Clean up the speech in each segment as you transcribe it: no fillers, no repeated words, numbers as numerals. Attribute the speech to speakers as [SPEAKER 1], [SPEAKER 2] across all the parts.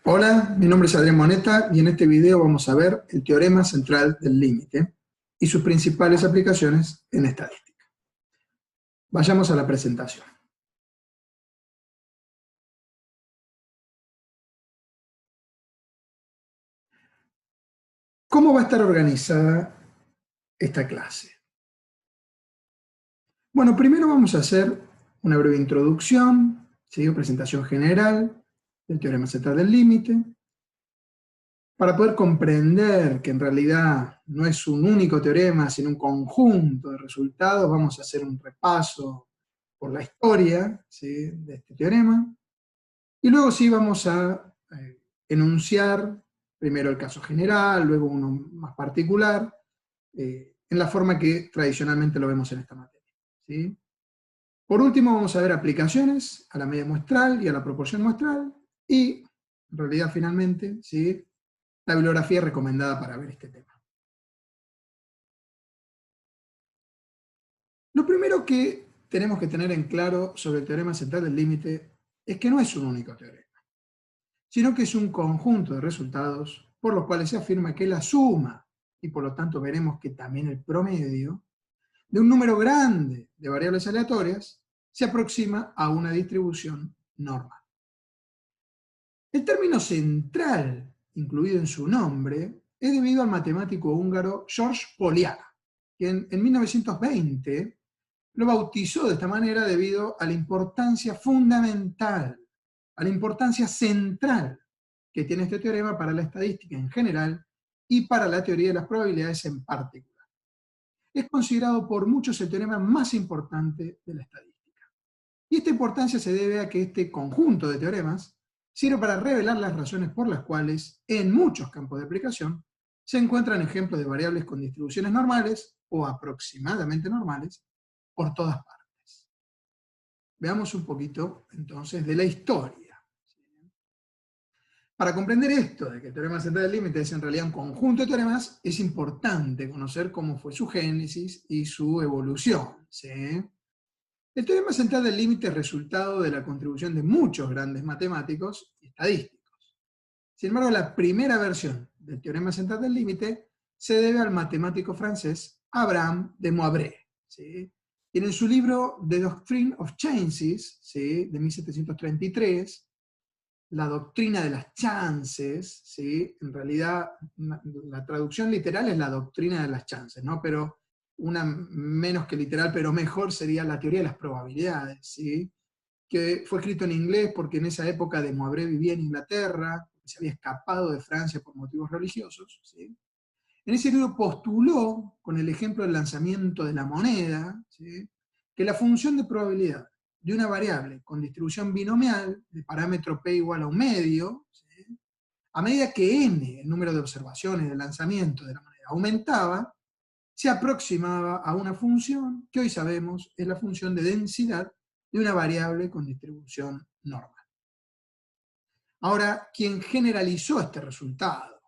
[SPEAKER 1] Hola, mi nombre es Adrián Moneta y en este video vamos a ver el teorema central del límite y sus principales aplicaciones en estadística. Vayamos a la presentación. ¿Cómo va a estar organizada esta clase? Bueno, primero vamos a hacer una breve introducción, ¿sí? Presentación general del teorema central del límite, para poder comprender que en realidad no es un único teorema, sino un conjunto de resultados. Vamos a hacer un repaso por la historia, ¿sí?, de este teorema, y luego sí vamos a enunciar primero el caso general, luego uno más particular, en la forma que tradicionalmente lo vemos en esta materia, ¿sí? Por último vamos a ver aplicaciones a la media muestral y a la proporción muestral, y en realidad finalmente, ¿sí?, la bibliografía recomendada para ver este tema. Lo primero que tenemos que tener en claro sobre el teorema central del límite es que no es un único teorema, sino que es un conjunto de resultados por los cuales se afirma que la suma, y por lo tanto veremos que también el promedio, de un número grande de variables aleatorias se aproxima a una distribución normal. El término central, incluido en su nombre, es debido al matemático húngaro George Poliak, quien en 1920 lo bautizó de esta manera debido a la importancia fundamental, a la importancia central que tiene este teorema para la estadística en general y para la teoría de las probabilidades en particular. Es considerado por muchos el teorema más importante de la estadística. Y esta importancia se debe a que este conjunto de teoremas sirve para revelar las razones por las cuales, en muchos campos de aplicación, se encuentran ejemplos de variables con distribuciones normales o aproximadamente normales por todas partes. Veamos un poquito, entonces, de la historia. Para comprender esto, de que el teorema central del límite es en realidad un conjunto de teoremas, es importante conocer cómo fue su génesis y su evolución, ¿sí? El teorema central del límite es resultado de la contribución de muchos grandes matemáticos y estadísticos. Sin embargo, la primera versión del teorema central del límite se debe al matemático francés Abraham de Moivre, ¿sí? Y en su libro The Doctrine of Chances, ¿sí?, de 1733, la doctrina de las chances, ¿sí?, en realidad la traducción literal es la doctrina de las chances, ¿no?, pero una menos que literal, pero mejor, sería la teoría de las probabilidades, ¿sí?, que fue escrito en inglés porque en esa época de Moivre vivía en Inglaterra, se había escapado de Francia por motivos religiosos, ¿sí? En ese libro postuló, con el ejemplo del lanzamiento de la moneda, ¿sí?, que la función de probabilidad de una variable con distribución binomial, de parámetro p igual a un medio, ¿sí?, a medida que n, el número de observaciones del lanzamiento de la moneda, aumentaba, se aproximaba a una función que hoy sabemos es la función de densidad de una variable con distribución normal. Ahora, quien generalizó este resultado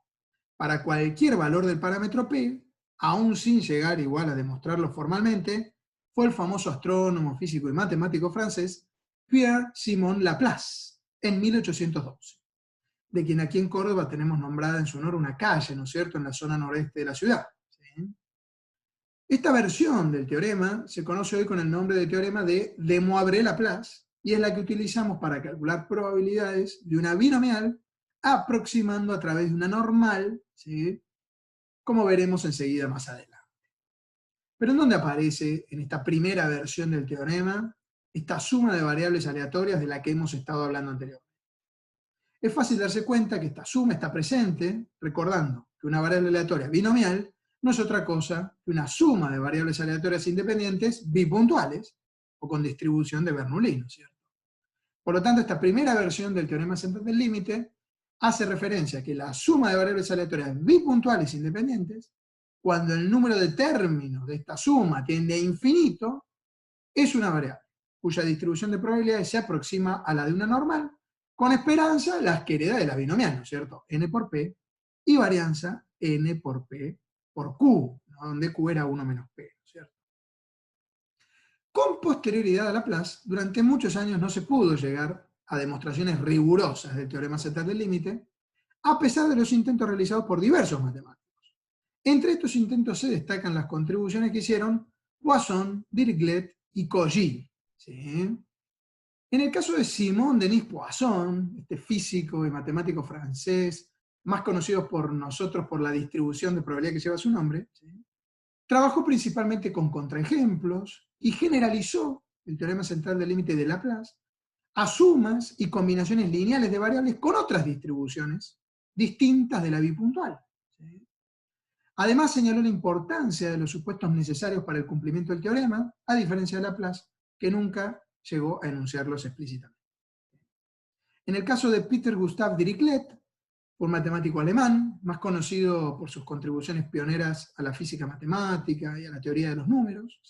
[SPEAKER 1] para cualquier valor del parámetro p, aún sin llegar igual a demostrarlo formalmente, fue el famoso astrónomo, físico y matemático francés Pierre-Simon Laplace, en 1812, de quien aquí en Córdoba tenemos nombrada en su honor una calle, ¿no es cierto?, en la zona noreste de la ciudad, ¿sí? Esta versión del teorema se conoce hoy con el nombre de teorema de De Moivre-Laplace, y es la que utilizamos para calcular probabilidades de una binomial aproximando a través de una normal, ¿sí?, como veremos enseguida más adelante. Pero ¿en dónde aparece en esta primera versión del teorema esta suma de variables aleatorias de la que hemos estado hablando anteriormente? Es fácil darse cuenta que esta suma está presente, recordando que una variable aleatoria binomial no es otra cosa que una suma de variables aleatorias independientes bipuntuales, o con distribución de Bernoulli, ¿no es cierto? Por lo tanto, esta primera versión del teorema central del límite hace referencia a que la suma de variables aleatorias bipuntuales independientes, cuando el número de términos de esta suma tiende a infinito, es una variable cuya distribución de probabilidades se aproxima a la de una normal, con esperanza las que hereda de la binomial, ¿no es cierto?, n por p, y varianza n por p por q, ¿no?, donde q era 1 menos p, ¿no es cierto? Con posterioridad a Laplace, durante muchos años no se pudo llegar a demostraciones rigurosas del teorema central del límite, a pesar de los intentos realizados por diversos matemáticos. Entre estos intentos se destacan las contribuciones que hicieron Poisson, Dirichlet y Cauchy. ¿Sí? En el caso de Simon Denis Poisson, este físico y matemático francés, más conocido por nosotros por la distribución de probabilidad que lleva su nombre, ¿sí? Trabajó principalmente con contraejemplos y generalizó el teorema central del límite de Laplace a sumas y combinaciones lineales de variables con otras distribuciones distintas de la bipuntual. ¿Sí? Además señaló la importancia de los supuestos necesarios para el cumplimiento del teorema, a diferencia de Laplace, que nunca llegó a enunciarlos explícitamente. En el caso de Peter Gustav Dirichlet, un matemático alemán, más conocido por sus contribuciones pioneras a la física matemática y a la teoría de los números,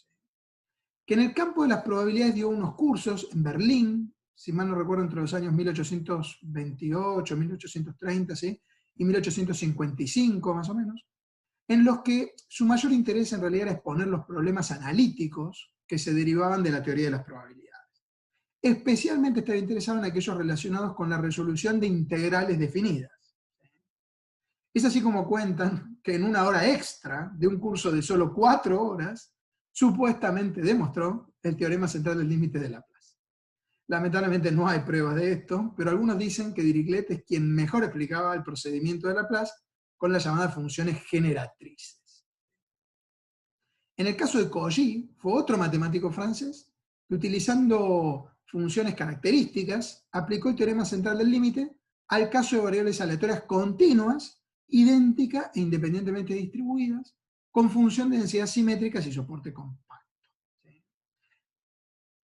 [SPEAKER 1] que en el campo de las probabilidades dio unos cursos en Berlín, si mal no recuerdo, entre los años 1828, 1830, ¿sí? Y 1855 más o menos, en los que su mayor interés en realidad era exponer los problemas analíticos que se derivaban de la teoría de las probabilidades. Especialmente estaba interesado en aquellos relacionados con la resolución de integrales definidas. Es así como cuentan que en una hora extra de un curso de solo 4 horas, supuestamente demostró el teorema central del límite de Laplace. Lamentablemente no hay pruebas de esto, pero algunos dicen que Dirichlet es quien mejor explicaba el procedimiento de Laplace con las llamadas funciones generatrices. En el caso de Cauchy, fue otro matemático francés que, utilizando funciones características, aplicó el teorema central del límite al caso de variables aleatorias continuas, idénticas e independientemente distribuidas, con función de densidad simétricas y soporte compacto.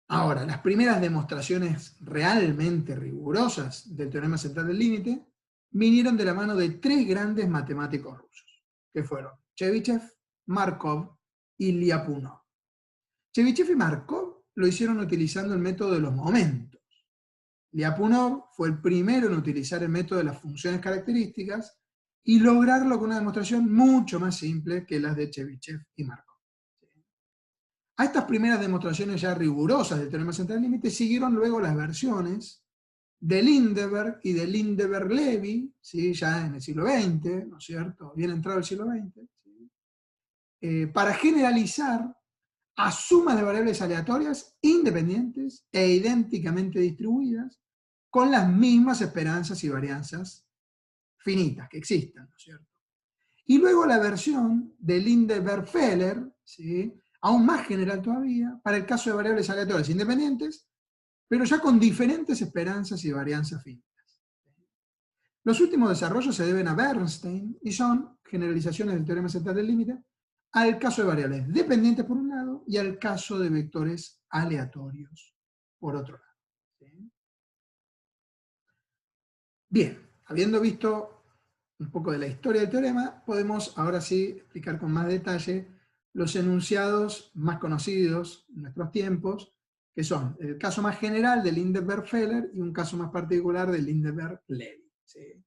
[SPEAKER 1] Ahora, las primeras demostraciones realmente rigurosas del teorema central del límite vinieron de la mano de 3 grandes matemáticos rusos, que fueron Chebyshev, Markov y Lyapunov. Chebyshev y Markov lo hicieron utilizando el método de los momentos. Lyapunov fue el primero en utilizar el método de las funciones características y lograrlo con una demostración mucho más simple que las de Chebyshev y Markov. A estas primeras demostraciones ya rigurosas del teorema central del límite siguieron luego las versiones de Lindeberg y de Lindeberg-Levy, ¿sí? Ya en el siglo XX, ¿no es cierto? Bien entrado el siglo XX, ¿sí? Para generalizar a sumas de variables aleatorias independientes e idénticamente distribuidas con las mismas esperanzas y varianzas finitas que existan, ¿no es cierto? Y luego la versión de Lindeberg-Feller, ¿sí? Aún más general todavía, para el caso de variables aleatorias independientes, pero ya con diferentes esperanzas y varianzas finitas. Los últimos desarrollos se deben a Bernstein y son generalizaciones del teorema central del límite al caso de variables dependientes por un lado y al caso de vectores aleatorios por otro lado. ¿Sí? Bien, habiendo visto un poco de la historia del teorema, podemos ahora sí explicar con más detalle los enunciados más conocidos en nuestros tiempos, que son el caso más general de Lindeberg-Feller y un caso más particular de Lindeberg-Levy. ¿Sí?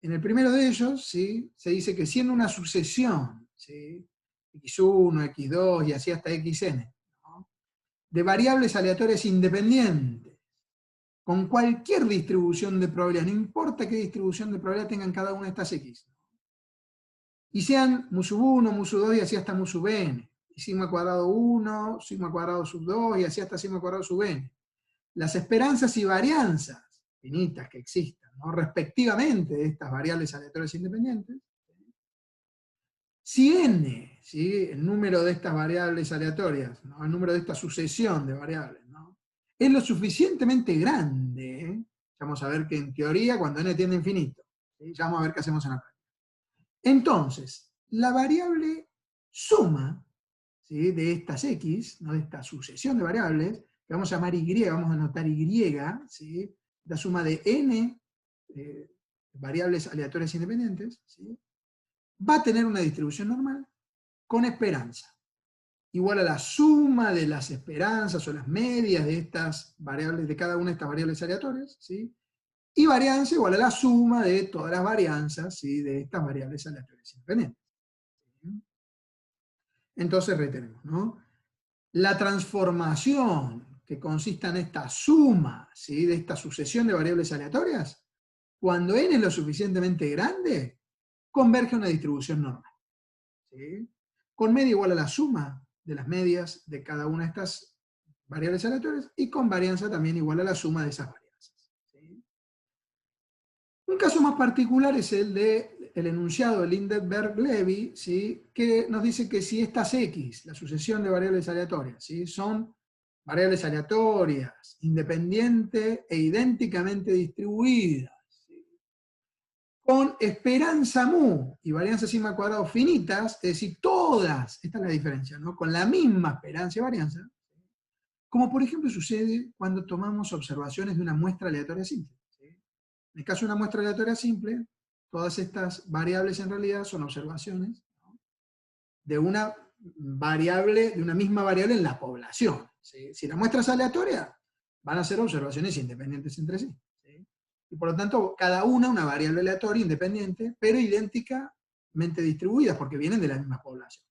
[SPEAKER 1] En el primero de ellos, ¿sí? Se dice que siendo una sucesión, ¿sí? x1, x2 y así hasta xn, ¿no? De variables aleatorias independientes, con cualquier distribución de probabilidad, no importa qué distribución de probabilidad tengan cada una de estas x, y sean mu sub 1, mu sub 2 y así hasta mu sub n, y sigma cuadrado 1, sigma cuadrado sub 2 y así hasta sigma cuadrado sub n. Las esperanzas y varianzas finitas que existan, ¿no? Respectivamente de estas variables aleatorias independientes, si n, ¿sí? El número de estas variables aleatorias, ¿no? El número de esta sucesión de variables, ¿no? Es lo suficientemente grande, ¿eh? Vamos a ver que en teoría cuando n tiende a infinito, ¿sí? Ya vamos a ver qué hacemos en la práctica. Entonces, la variable suma, ¿sí? De estas x, ¿no? De esta sucesión de variables, que vamos a llamar y, vamos a anotar y, ¿sí? La suma de n variables aleatorias independientes, ¿sí? Va a tener una distribución normal con esperanza, igual a la suma de las esperanzas o las medias de estas variables, de cada una de estas variables aleatorias, ¿sí? Y varianza igual a la suma de todas las varianzas, ¿sí? De estas variables aleatorias independientes. ¿Sí? Entonces retenemos, ¿no? La transformación que consista en esta suma, ¿sí? De esta sucesión de variables aleatorias cuando n es lo suficientemente grande, converge a una distribución normal. ¿Sí? Con media igual a la suma de las medias de cada una de estas variables aleatorias y con varianza también igual a la suma de esas varianzas. ¿Sí? Un caso más particular es el del enunciado de Lindenberg-Levy, ¿sí? Que nos dice que si estas X, la sucesión de variables aleatorias, ¿sí? son variables aleatorias, independientes e idénticamente distribuidas, ¿sí? con esperanza mu y varianza sigma cuadrado finitas, es decir, todas, esta es la diferencia, ¿no? Con la misma esperancia y varianza, como por ejemplo sucede cuando tomamos observaciones de una muestra aleatoria simple. ¿Sí? En el caso de una muestra aleatoria simple, todas estas variables en realidad son observaciones, ¿no? de una variable, de una misma variable en la población. ¿Sí? Si la muestra es aleatoria, van a ser observaciones independientes entre sí. ¿Sí? Y por lo tanto, cada una variable aleatoria independiente, pero idénticamente distribuidas, porque vienen de la misma población.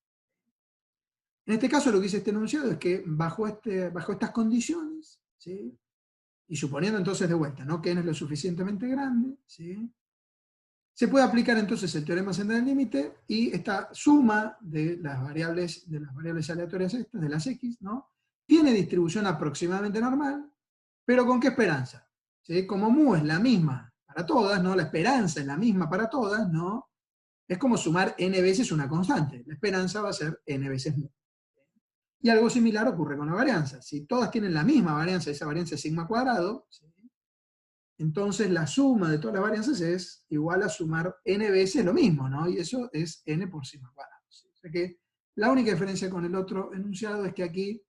[SPEAKER 1] En este caso, lo que dice este enunciado es que bajo estas condiciones, ¿sí? y suponiendo entonces de vuelta, ¿no? que n es lo suficientemente grande, ¿sí? se puede aplicar entonces el teorema central del límite y esta suma de las variables aleatorias estas, de las x, ¿no? tiene distribución aproximadamente normal, pero ¿con qué esperanza? ¿Sí? Como mu es la misma para todas, ¿no? La esperanza es la misma para todas, ¿no? Es como sumar n veces una constante. La esperanza va a ser n veces mu. Y algo similar ocurre con la varianza. Si todas tienen la misma varianza, esa varianza es sigma cuadrado, ¿sí? entonces la suma de todas las varianzas es igual a sumar n veces lo mismo, ¿no? Y eso es n por sigma cuadrado. ¿Sí? O sea que la única diferencia con el otro enunciado es que aquí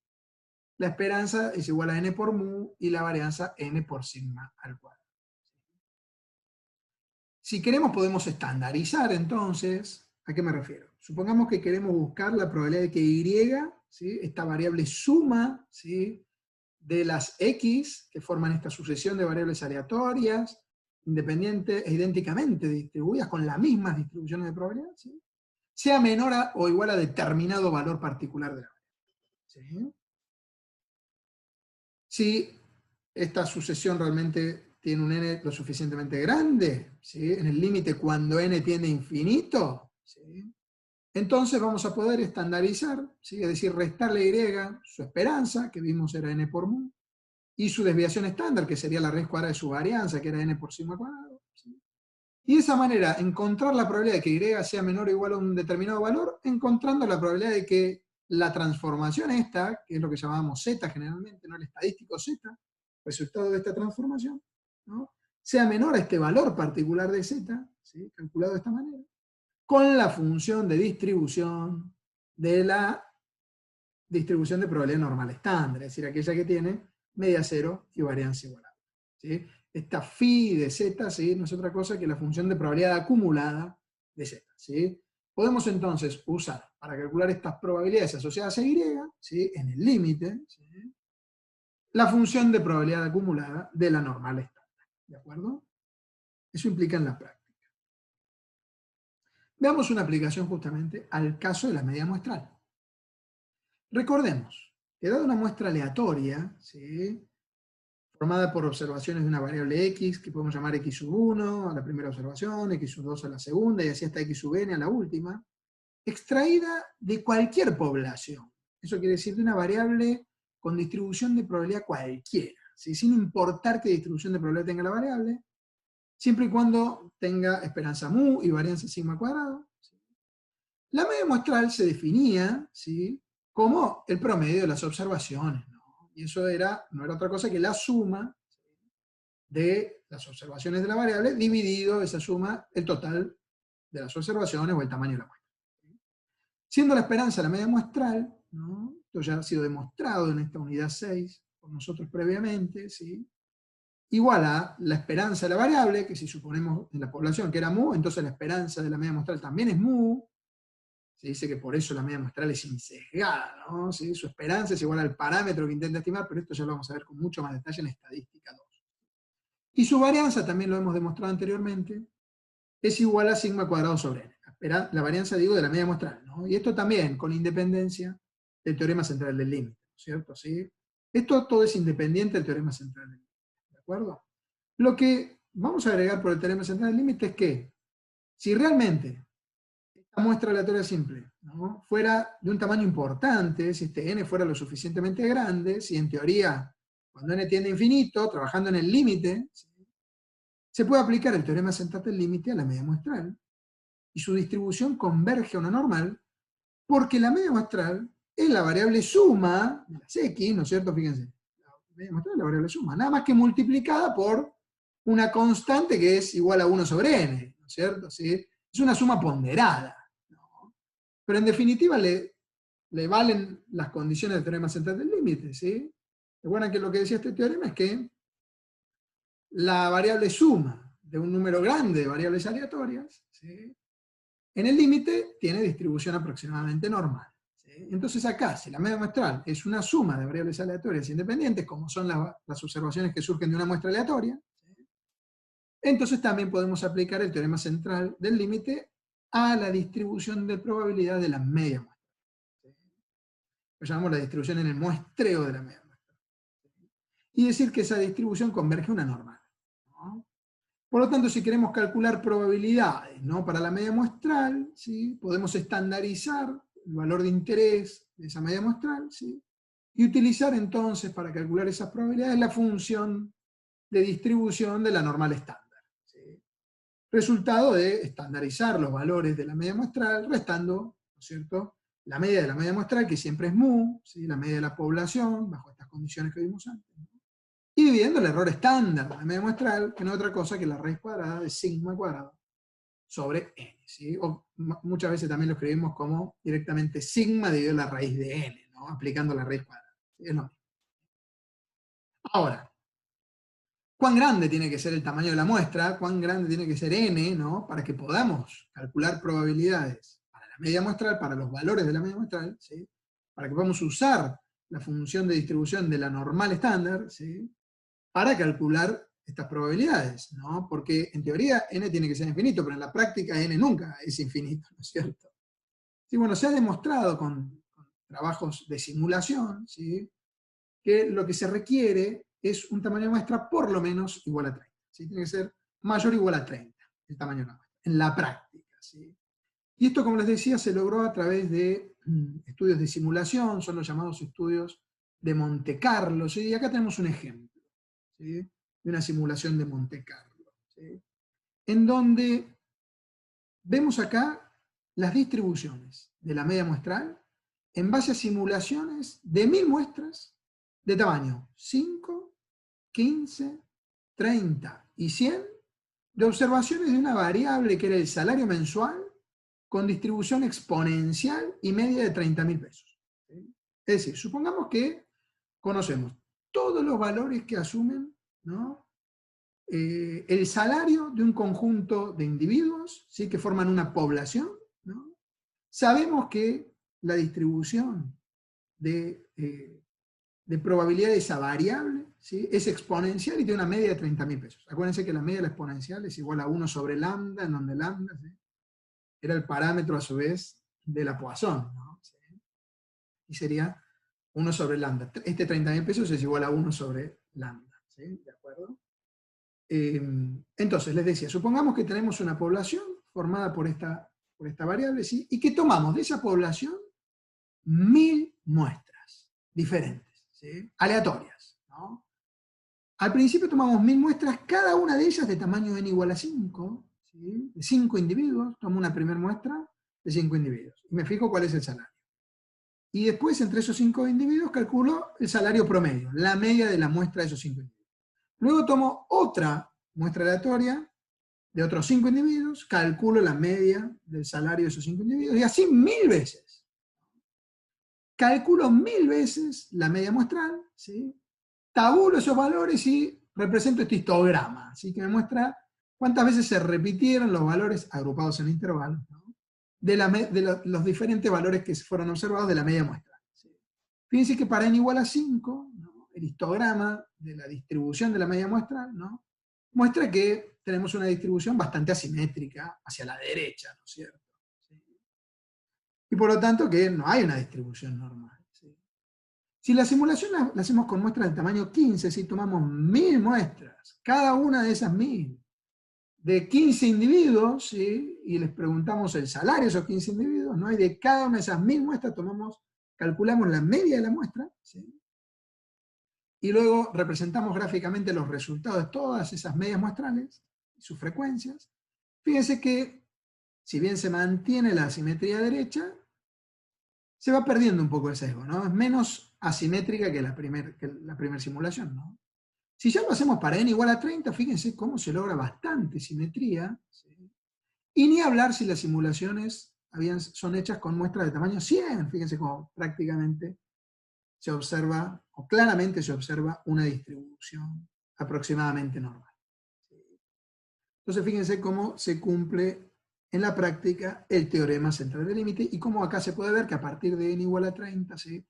[SPEAKER 1] la esperanza es igual a n por mu y la varianza n por sigma al cuadrado. Si queremos podemos estandarizar entonces, ¿a qué me refiero? Supongamos que queremos buscar la probabilidad de que y, ¿sí? esta variable suma, ¿sí? de las x que forman esta sucesión de variables aleatorias, independientes e idénticamente distribuidas con las mismas distribuciones de probabilidad, ¿sí? sea menor a o igual a determinado valor particular de la variable. ¿Sí? Si esta sucesión realmente tiene un n lo suficientemente grande, ¿sí? en el límite cuando n tiende a infinito, ¿sí? entonces vamos a poder estandarizar, ¿sí? es decir, restarle a y su esperanza, que vimos era n por mu, y su desviación estándar, que sería la raíz cuadrada de su varianza, que era n por sigma cuadrado. ¿Sí? Y de esa manera, encontrar la probabilidad de que y sea menor o igual a un determinado valor, encontrando la probabilidad de que la transformación esta, que es lo que llamábamos z generalmente, ¿no? el estadístico z, resultado de esta transformación, ¿no? sea menor a este valor particular de z, ¿sí? calculado de esta manera, con la función de distribución de la distribución de probabilidad normal estándar, es decir, aquella que tiene media cero y varianza igual a. ¿Sí? Esta phi de z, ¿sí? no es otra cosa que la función de probabilidad acumulada de z. ¿Sí? Podemos entonces usar, para calcular estas probabilidades asociadas a y, ¿sí? en el límite, ¿sí? la función de probabilidad acumulada de la normal estándar. ¿De acuerdo? Eso implica en la práctica. Veamos una aplicación justamente al caso de la media muestral. Recordemos que dada una muestra aleatoria, ¿sí? formada por observaciones de una variable x, que podemos llamar x sub 1 a la primera observación, x sub 2 a la segunda, y así hasta x sub n a la última, extraída de cualquier población. Eso quiere decir de una variable con distribución de probabilidad cualquiera, ¿sí? sin importar qué distribución de probabilidad tenga la variable, siempre y cuando tenga esperanza mu y varianza sigma cuadrado. ¿Sí? La media muestral se definía, ¿sí? como el promedio de las observaciones, ¿no? Y eso no era otra cosa que la suma de las observaciones de la variable dividido esa suma, el total de las observaciones o el tamaño de la muestra. Siendo la esperanza la media muestral, ¿no? Esto ya ha sido demostrado en esta unidad 6 por nosotros previamente, ¿sí? igual a la esperanza de la variable, que si suponemos en la población que era mu, entonces la esperanza de la media muestral también es mu. Se dice que por eso la media muestral es insesgada, ¿no? ¿Sí? Su esperanza es igual al parámetro que intenta estimar, pero esto ya lo vamos a ver con mucho más detalle en estadística 2. Y su varianza, también lo hemos demostrado anteriormente, es igual a sigma cuadrado sobre n. La varianza, digo, de la media muestral, ¿no? Y esto también con independencia del teorema central del límite, ¿cierto? ¿Sí? Esto todo es independiente del teorema central del límite, ¿de acuerdo? Lo que vamos a agregar por el teorema central del límite es que si realmente esta muestra aleatoria simple, ¿no?, fuera de un tamaño importante, si este n fuera lo suficientemente grande, si en teoría, cuando n tiende a infinito, trabajando en el límite, ¿sí?, se puede aplicar el teorema central del límite a la media muestral, y su distribución converge a una normal, porque la media muestral es la variable suma de las x, ¿no es cierto? Fíjense, la media muestral es la variable suma, nada más que multiplicada por una constante que es igual a 1 sobre n, ¿no es cierto? ¿Sí? Es una suma ponderada, ¿no? Pero en definitiva le valen las condiciones del teorema central del límite, ¿sí? Recuerden que lo que decía este teorema es que la variable suma de un número grande de variables aleatorias, ¿sí?, en el límite tiene distribución aproximadamente normal, ¿sí? Entonces acá, si la media muestral es una suma de variables aleatorias independientes, como son las observaciones que surgen de una muestra aleatoria, ¿sí?, entonces también podemos aplicar el teorema central del límite a la distribución de probabilidad de la media muestra, ¿sí? Lo llamamos la distribución en el muestreo de la media muestra, ¿sí?, y decir que esa distribución converge a una normal, ¿no? Por lo tanto, si queremos calcular probabilidades, ¿no?, para la media muestral, ¿sí?, podemos estandarizar el valor de interés de esa media muestral, ¿sí?, y utilizar entonces para calcular esas probabilidades la función de distribución de la normal estándar, ¿sí?, resultado de estandarizar los valores de la media muestral restando, ¿no es cierto?, la media de la media muestral, que siempre es mu, ¿sí?, la media de la población, bajo estas condiciones que vimos antes, ¿no?, y dividiendo el error estándar de la media muestral, que no es otra cosa que la raíz cuadrada de sigma cuadrado sobre n, ¿sí? O muchas veces también lo escribimos como directamente sigma dividido la raíz de n, ¿no?, aplicando la raíz cuadrada, ¿sí? Es lo mismo. Ahora, ¿cuán grande tiene que ser el tamaño de la muestra? ¿Cuán grande tiene que ser n, ¿no?, para que podamos calcular probabilidades para la media muestral, para los valores de la media muestral, ¿sí?, para que podamos usar la función de distribución de la normal estándar, ¿sí?, para calcular estas probabilidades, ¿no? Porque en teoría n tiene que ser infinito, pero en la práctica n nunca es infinito, ¿no es cierto? Sí, bueno, se ha demostrado con trabajos de simulación, ¿sí?, que lo que se requiere es un tamaño de muestra por lo menos igual a 30, ¿sí? Tiene que ser mayor o igual a 30 el tamaño de la muestra, en la práctica, ¿sí? Y esto, como les decía, se logró a través de estudios de simulación, son los llamados estudios de Monte Carlo, ¿sí? Y acá tenemos un ejemplo, ¿sí?, de una simulación de Monte Carlo, ¿sí?, en donde vemos acá las distribuciones de la media muestral en base a simulaciones de 1000 muestras de tamaño 5, 15, 30 y 100 de observaciones de una variable que era el salario mensual con distribución exponencial y media de 30.000 pesos. ¿Sí? Es decir, supongamos que conocemos todos los valores que asumen, ¿no?, el salario de un conjunto de individuos, ¿sí?, que forman una población, ¿no? Sabemos que la distribución de probabilidad de esa variable, ¿sí?, es exponencial y tiene una media de 30.000 pesos. Acuérdense que la media de la exponencial es igual a 1 sobre lambda, en donde lambda, ¿sí?, era el parámetro a su vez de la Poisson, ¿no? ¿Sí? Y sería 1 sobre lambda. Este 30.000 pesos es igual a 1 sobre lambda, ¿sí? ¿De acuerdo? Entonces, les decía, supongamos que tenemos una población formada por esta variable, ¿sí?, y que tomamos de esa población 1000 muestras diferentes, ¿sí?, aleatorias, ¿no? Al principio tomamos 1000 muestras, cada una de ellas de tamaño n igual a 5, ¿sí?, de 5 individuos, tomo una primera muestra de 5 individuos, y me fijo cuál es el salario. Y después, entre esos 5 individuos, calculo el salario promedio, la media de la muestra de esos 5 individuos. Luego tomo otra muestra aleatoria de otros 5 individuos, calculo la media del salario de esos 5 individuos, y así 1000 veces. Calculo 1000 veces la media muestral, ¿sí?, tabulo esos valores y represento este histograma, ¿sí?, que me muestra cuántas veces se repitieron los valores agrupados en intervalos, ¿no?, de los diferentes valores que fueron observados de la media muestral, ¿sí? Fíjense que para n igual a 5, ¿no?, el histograma de la distribución de la media muestral, ¿no?, muestra que tenemos una distribución bastante asimétrica hacia la derecha, ¿no es cierto? ¿Sí? Y por lo tanto que no hay una distribución normal, ¿sí? Si la simulación la hacemos con muestras de tamaño 15, si tomamos 1000 muestras, cada una de esas 1000 de 15 individuos, ¿sí? Y les preguntamos el salario de esos 15 individuos, ¿no? Y de cada una de esas 1000 muestras calculamos la media de la muestra, ¿sí? Y luego representamos gráficamente los resultados de todas esas medias muestrales y sus frecuencias. Fíjense que, si bien se mantiene la asimetría derecha, se va perdiendo un poco el sesgo, ¿no? Es menos asimétrica que la primera simulación, ¿no? Si ya lo hacemos para n igual a 30, fíjense cómo se logra bastante simetría, ¿sí? Y ni hablar si las simulaciones son hechas con muestras de tamaño 100, fíjense cómo prácticamente se observa, o claramente se observa, una distribución aproximadamente normal. Entonces fíjense cómo se cumple en la práctica el teorema central del límite, y cómo acá se puede ver que a partir de n igual a 30, ¿sí?,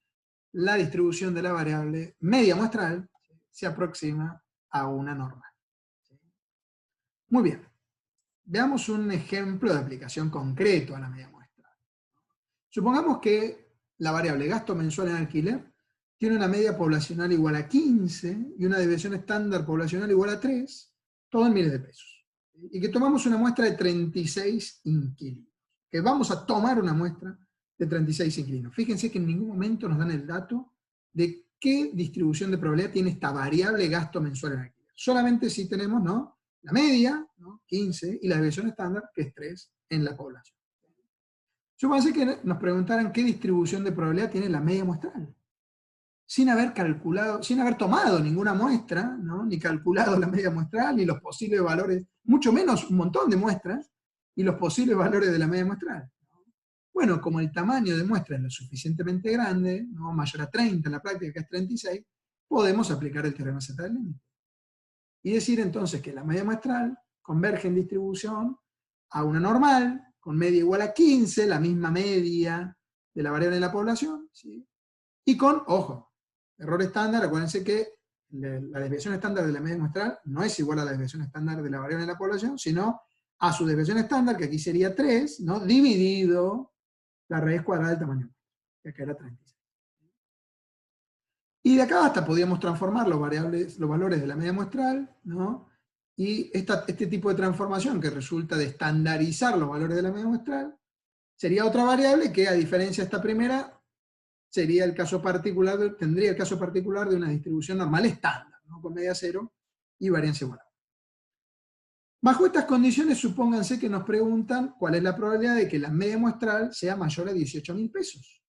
[SPEAKER 1] la distribución de la variable media muestral se aproxima a una normal. Muy bien. Veamos un ejemplo de aplicación concreto a la media muestral. Supongamos que la variable gasto mensual en alquiler tiene una media poblacional igual a 15 y una desviación estándar poblacional igual a 3, todo en miles de pesos. Y que tomamos una muestra de 36 inquilinos. Que vamos a tomar una muestra de 36 inquilinos. Fíjense que en ningún momento nos dan el dato de qué distribución de probabilidad tiene esta variable gasto mensual en alquiler. Solamente si tenemos, ¿no?, la media, ¿no?, 15, y la desviación estándar, que es 3, en la población. Supónganse que nos preguntaran qué distribución de probabilidad tiene la media muestral, sin haber calculado, sin haber tomado ninguna muestra, ¿no?, ni calculado la media muestral, ni los posibles valores, mucho menos un montón de muestras, y los posibles valores de la media muestral. Bueno, como el tamaño de muestra es lo suficientemente grande, ¿no?, mayor a 30 en la práctica, que es 36, podemos aplicar el teorema central del límite. Y decir entonces que la media muestral converge en distribución a una normal, con media igual a 15, la misma media de la variable de la población, ¿sí?, y con, ojo, error estándar. Acuérdense que la desviación estándar de la media muestral no es igual a la desviación estándar de la variable de la población, sino a su desviación estándar, que aquí sería 3, ¿no?, dividido la raíz cuadrada del tamaño, que acá era 36. Y de acá hasta podíamos transformar los valores de la media muestral, ¿no? Y este tipo de transformación, que resulta de estandarizar los valores de la media muestral, sería otra variable que, a diferencia de esta primera, tendría el caso particular de una distribución normal estándar, ¿no?, con media cero y varianza igual. Bajo estas condiciones, supónganse que nos preguntan cuál es la probabilidad de que la media muestral sea mayor a 18.000 pesos.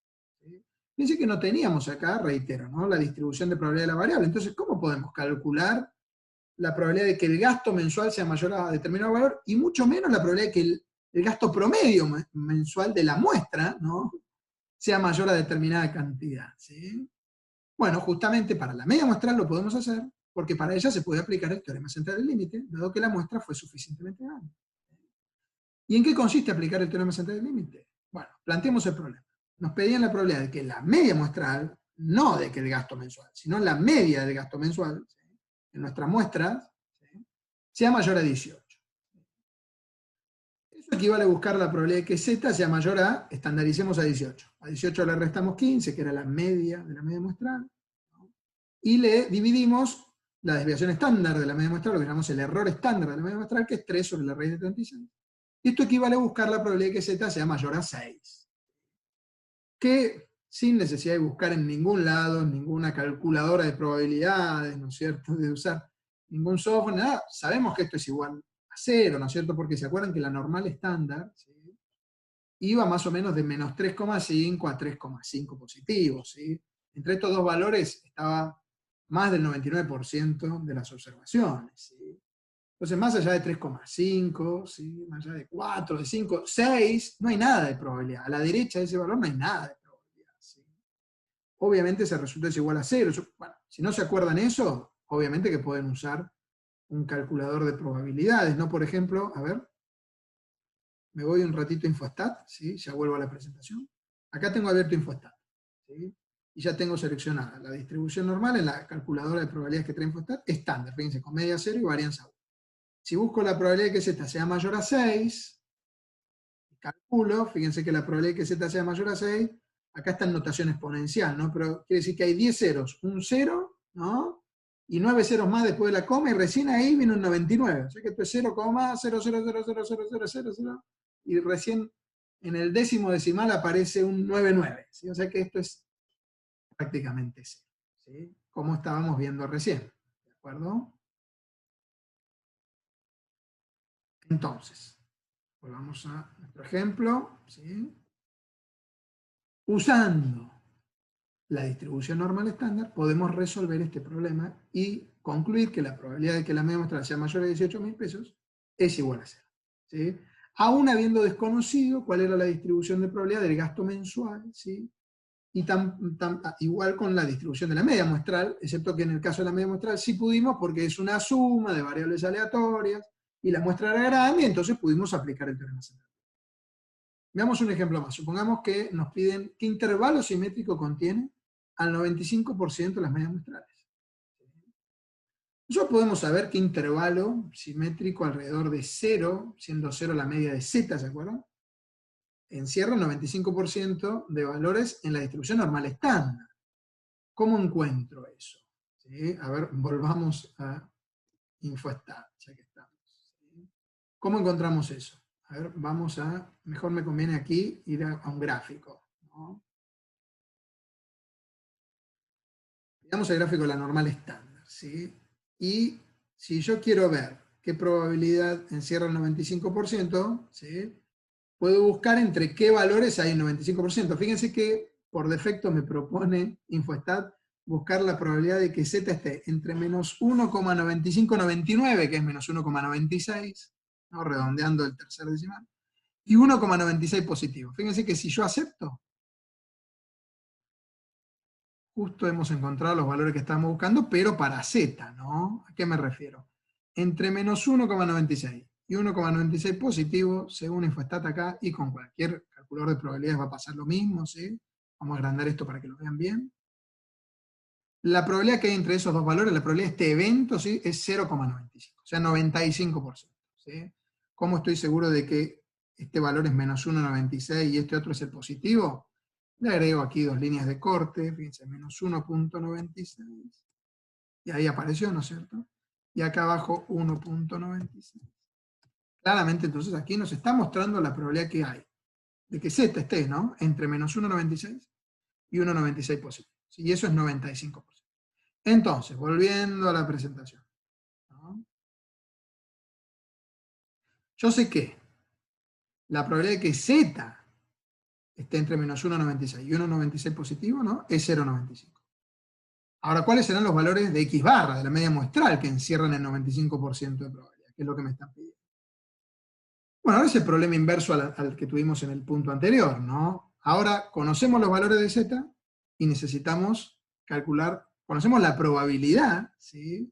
[SPEAKER 1] Fíjense que no teníamos acá, reitero, ¿no?, la distribución de probabilidad de la variable. Entonces, ¿cómo podemos calcular la probabilidad de que el gasto mensual sea mayor a determinado valor? Y mucho menos la probabilidad de que el gasto promedio mensual de la muestra, ¿no?, sea mayor a determinada cantidad, ¿sí? Bueno, justamente para la media muestral lo podemos hacer, porque para ella se puede aplicar el teorema central del límite, dado que la muestra fue suficientemente grande. ¿Y en qué consiste aplicar el teorema central del límite? Bueno, planteemos el problema. Nos pedían la probabilidad de que la media muestral, no de que el gasto mensual, sino la media del gasto mensual, ¿sí?, en nuestras muestras, ¿sí?, sea mayor a 18. Eso equivale a buscar la probabilidad de que Z sea mayor a, estandaricemos a 18. A 18 le restamos 15, que era la media de la media muestral, ¿no?, y le dividimos la desviación estándar de la media muestral, lo que llamamos el error estándar de la media muestral, que es 3 sobre la raíz de 36. Esto equivale a buscar la probabilidad de que Z sea mayor a 6. Que, sin necesidad de buscar en ningún lado, en ninguna calculadora de probabilidades, ¿no es cierto?, de usar ningún software, nada, sabemos que esto es igual a 0, ¿no es cierto?, porque se acuerdan que la normal estándar, ¿sí?, iba más o menos de menos 3,5 a 3,5 positivos, ¿sí? Entre estos dos valores estaba más del 99% de las observaciones, ¿sí? Entonces, más allá de 3,5, ¿sí?, más allá de 4, de 5, 6, no hay nada de probabilidad. A la derecha de ese valor no hay nada de probabilidad, ¿sí? Obviamente ese resultado es igual a 0. Bueno, si no se acuerdan eso, obviamente que pueden usar un calculador de probabilidades, ¿no? Por ejemplo, a ver, me voy un ratito a Infostat, ¿sí?, ya vuelvo a la presentación. Acá tengo abierto Infostat, ¿sí?, y ya tengo seleccionada la distribución normal en la calculadora de probabilidades que trae Infostat, estándar, fíjense, con media 0 y varianza 1. Si busco la probabilidad de que Z sea mayor a 6, calculo, fíjense que la probabilidad de que Z sea mayor a 6, acá está en notación exponencial, ¿no?, pero quiere decir que hay 10 ceros, un 0, ¿no?, y 9 ceros más después de la coma, y recién ahí viene un 99. O sea que esto es 0,0000000, y recién en el décimo decimal aparece un 99. ¿Sí? O sea que esto es prácticamente cero, ¿sí? Como estábamos viendo recién. ¿De acuerdo? Entonces, volvamos a nuestro ejemplo. ¿Sí? Usando la distribución normal estándar, podemos resolver este problema y concluir que la probabilidad de que la media muestral sea mayor a 18.000 pesos es igual a 0. ¿Sí? Aún habiendo desconocido cuál era la distribución de probabilidad del gasto mensual, ¿sí? Y igual con la distribución de la media muestral, excepto que en el caso de la media muestral sí pudimos porque es una suma de variables aleatorias y la muestra era grande, y entonces pudimos aplicar el teorema central. Veamos un ejemplo más. Supongamos que nos piden qué intervalo simétrico contiene al 95% de las medias muestrales. Nosotros podemos saber qué intervalo simétrico alrededor de 0, siendo 0 la media de z, ¿se acuerdan? Encierra el 95% de valores en la distribución normal estándar. ¿Cómo encuentro eso? ¿Sí? A ver, volvamos a InfoStat, ya que estamos. ¿Sí? ¿Cómo encontramos eso? A ver, vamos a, mejor me conviene aquí ir a un gráfico, ¿no? Veamos el gráfico de la normal estándar, ¿sí? Y si yo quiero ver qué probabilidad encierra el 95%, ¿sí? Puedo buscar entre qué valores hay el 95%. Fíjense que por defecto me propone InfoStat buscar la probabilidad de que Z esté entre menos 1,9599, que es menos 1,96, ¿no? Redondeando el tercer decimal, y 1,96 positivo. Fíjense que si yo acepto, justo hemos encontrado los valores que estamos buscando, pero para Z, ¿no? ¿A qué me refiero? Entre menos 1,96 y 1,96 positivo, según InfoStat acá, y con cualquier calculador de probabilidades va a pasar lo mismo, ¿sí? Vamos a agrandar esto para que lo vean bien. La probabilidad que hay entre esos dos valores, la probabilidad de este evento, ¿sí? Es 0,95, o sea, 95%, ¿sí? ¿Cómo estoy seguro de que este valor es menos 1,96 y este otro es el positivo? Le agrego aquí dos líneas de corte, fíjense, menos 1,96, y ahí apareció, ¿no es cierto? Y acá abajo 1,96. Claramente entonces aquí nos está mostrando la probabilidad que hay de que Z esté, ¿no? Entre menos 1,96 y 1,96 positivo. Y eso es 95%. Entonces, volviendo a la presentación, ¿no? Yo sé que la probabilidad de que Z esté entre menos 1,96 y 1,96 positivo, ¿no? Es 0,95. Ahora, ¿cuáles serán los valores de X barra, de la media muestral, que encierran el 95% de probabilidad? Que es lo que me están pidiendo. Bueno, ahora es el problema inverso al que tuvimos en el punto anterior, ¿no? Ahora conocemos los valores de Z y necesitamos calcular, conocemos la probabilidad, ¿sí?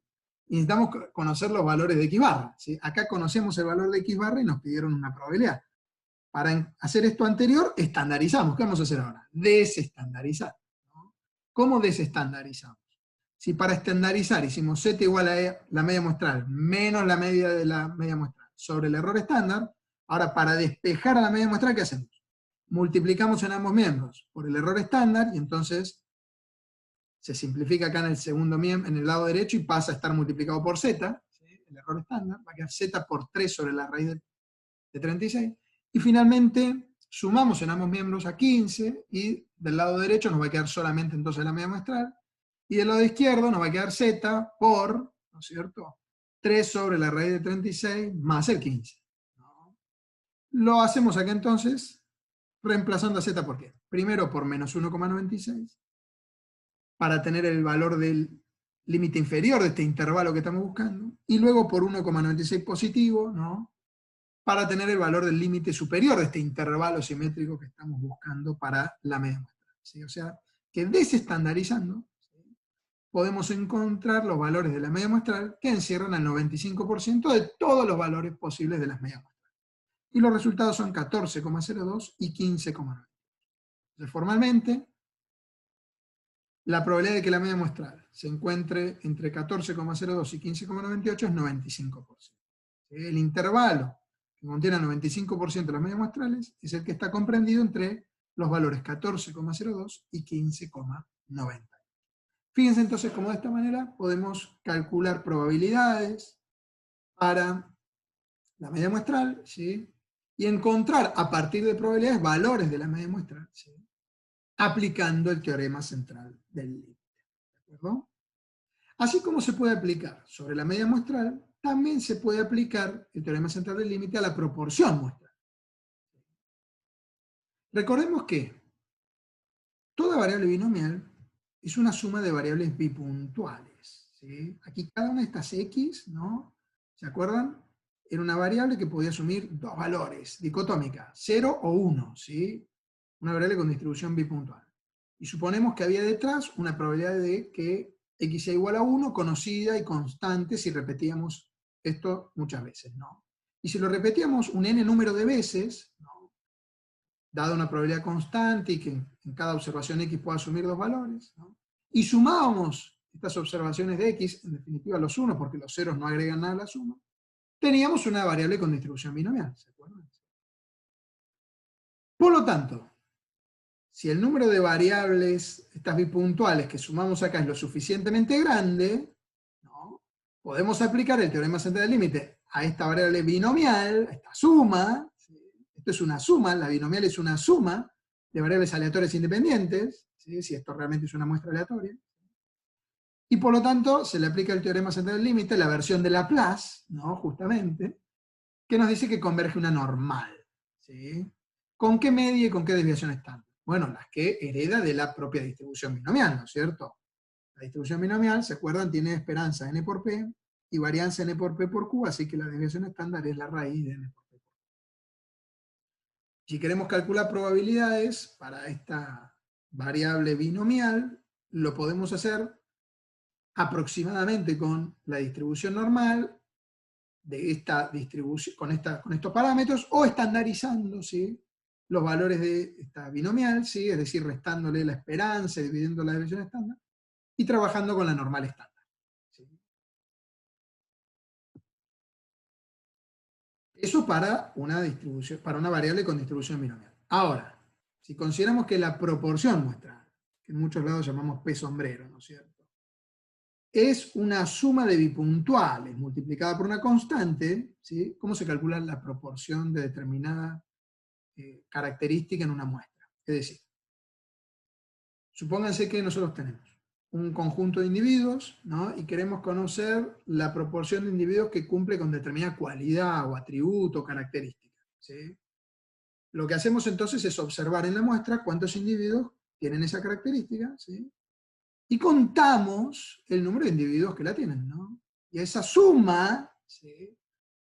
[SPEAKER 1] Y necesitamos conocer los valores de X barra, ¿sí? Acá conocemos el valor de X barra y nos pidieron una probabilidad. Para hacer esto anterior, estandarizamos. ¿Qué vamos a hacer ahora? Desestandarizar, ¿no? ¿Cómo desestandarizamos? Si para estandarizar hicimos Z igual a la media muestral menos la media de la media muestral sobre el error estándar, ahora para despejar a la media muestral, ¿qué hacemos? Multiplicamos en ambos miembros por el error estándar, y entonces se simplifica acá en el segundo miembro, en el lado derecho, y pasa a estar multiplicado por Z, ¿sí? El error estándar, va a quedar Z por 3 sobre la raíz de 36, y finalmente sumamos en ambos miembros a 15, y del lado derecho nos va a quedar solamente entonces la media muestral, y del lado izquierdo nos va a quedar Z por, ¿no es cierto?, 3 sobre la raíz de 36 más el 15. ¿No? Lo hacemos acá entonces, reemplazando a Z por qué. Primero por menos 1,96, para tener el valor del límite inferior de este intervalo que estamos buscando, y luego por 1,96 positivo, ¿no?, para tener el valor del límite superior de este intervalo simétrico que estamos buscando para la media muestral, ¿sí? O sea, que desestandarizando, ¿sí?, podemos encontrar los valores de la media muestral que encierran al 95% de todos los valores posibles de las medias muestrales. Y los resultados son 14,02 y 15,9. Entonces, formalmente, la probabilidad de que la media muestral se encuentre entre 14,02 y 15,98 es 95%. El intervalo que contiene el 95% de las medias muestrales es el que está comprendido entre los valores 14,02 y 15,90. Fíjense entonces cómo de esta manera podemos calcular probabilidades para la media muestral, ¿sí? Y encontrar a partir de probabilidades valores de la media muestral, ¿sí? Aplicando el teorema central del límite. ¿De acuerdo? Así como se puede aplicar sobre la media muestral, también se puede aplicar el teorema central del límite a la proporción muestral. Recordemos que toda variable binomial es una suma de variables bipuntuales, ¿sí? Aquí cada una de estas x, ¿no? ¿Se acuerdan? Era una variable que podía asumir dos valores, dicotómica, 0 o 1, ¿sí? Una variable con distribución bipuntual. Y suponemos que había detrás una probabilidad de que x sea igual a 1, conocida y constante si repetíamos esto muchas veces, ¿no? Y si lo repetíamos un n número de veces, ¿no? Dada una probabilidad constante y que en cada observación x pueda asumir dos valores, ¿no? Y sumábamos estas observaciones de x, en definitiva los 1, porque los ceros no agregan nada a la suma, teníamos una variable con distribución binomial, ¿se acuerdan? Por lo tanto, si el número de variables, estas bipuntuales que sumamos acá es lo suficientemente grande, ¿no? Podemos aplicar el teorema central del límite a esta variable binomial, a esta suma. ¿Sí? Esto es una suma, la binomial es una suma de variables aleatorias independientes, ¿sí? Si esto realmente es una muestra aleatoria. Y por lo tanto se le aplica el teorema central del límite, la versión de Laplace, ¿no? Justamente, que nos dice que converge una normal. ¿Sí? ¿Con qué media y con qué desviación estándar? Bueno, las que hereda de la propia distribución binomial, ¿no es cierto? La distribución binomial, ¿se acuerdan? Tiene esperanza n por p y varianza n por p por q, así que la desviación estándar es la raíz de n por p por q. Si queremos calcular probabilidades para esta variable binomial, lo podemos hacer aproximadamente con la distribución normal de esta distribución, con estos parámetros, o estandarizando, ¿sí? Los valores de esta binomial, ¿sí? Es decir, restándole la esperanza, dividiendo la desviación estándar, y trabajando con la normal estándar. ¿Sí? Eso para una distribución, para una variable con distribución binomial. Ahora, si consideramos que la proporción muestral, que en muchos lados llamamos P sombrero, ¿no es cierto?, es una suma de bipuntuales multiplicada por una constante, ¿sí? ¿Cómo se calcula la proporción de determinada característica en una muestra? Es decir, supónganse que nosotros tenemos un conjunto de individuos, ¿no? Y queremos conocer la proporción de individuos que cumple con determinada cualidad o atributo o característica, ¿sí? Lo que hacemos entonces es observar en la muestra cuántos individuos tienen esa característica, ¿sí? Y contamos el número de individuos que la tienen, ¿no? Y esa suma, ¿sí?,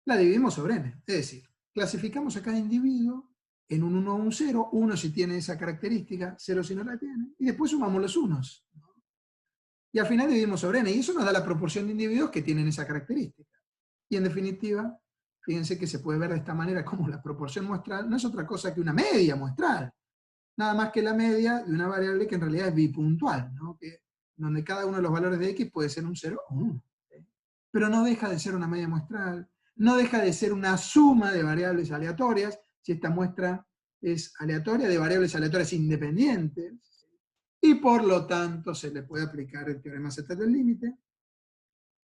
[SPEAKER 1] la dividimos sobre n. Es decir, clasificamos a cada individuo en un 1 o un 0, 1 si tiene esa característica, 0 si no la tiene, y después sumamos los unos, ¿no? Y al final dividimos sobre n, y eso nos da la proporción de individuos que tienen esa característica. Y en definitiva, fíjense que se puede ver de esta manera como la proporción muestral no es otra cosa que una media muestral, nada más que la media de una variable que en realidad es bipuntual, ¿no? Donde cada uno de los valores de x puede ser un 0 o un 1. ¿Sí? Pero no deja de ser una media muestral, no deja de ser una suma de variables aleatorias, si esta muestra es aleatoria, de variables aleatorias independientes, y por lo tanto se le puede aplicar el teorema central del límite,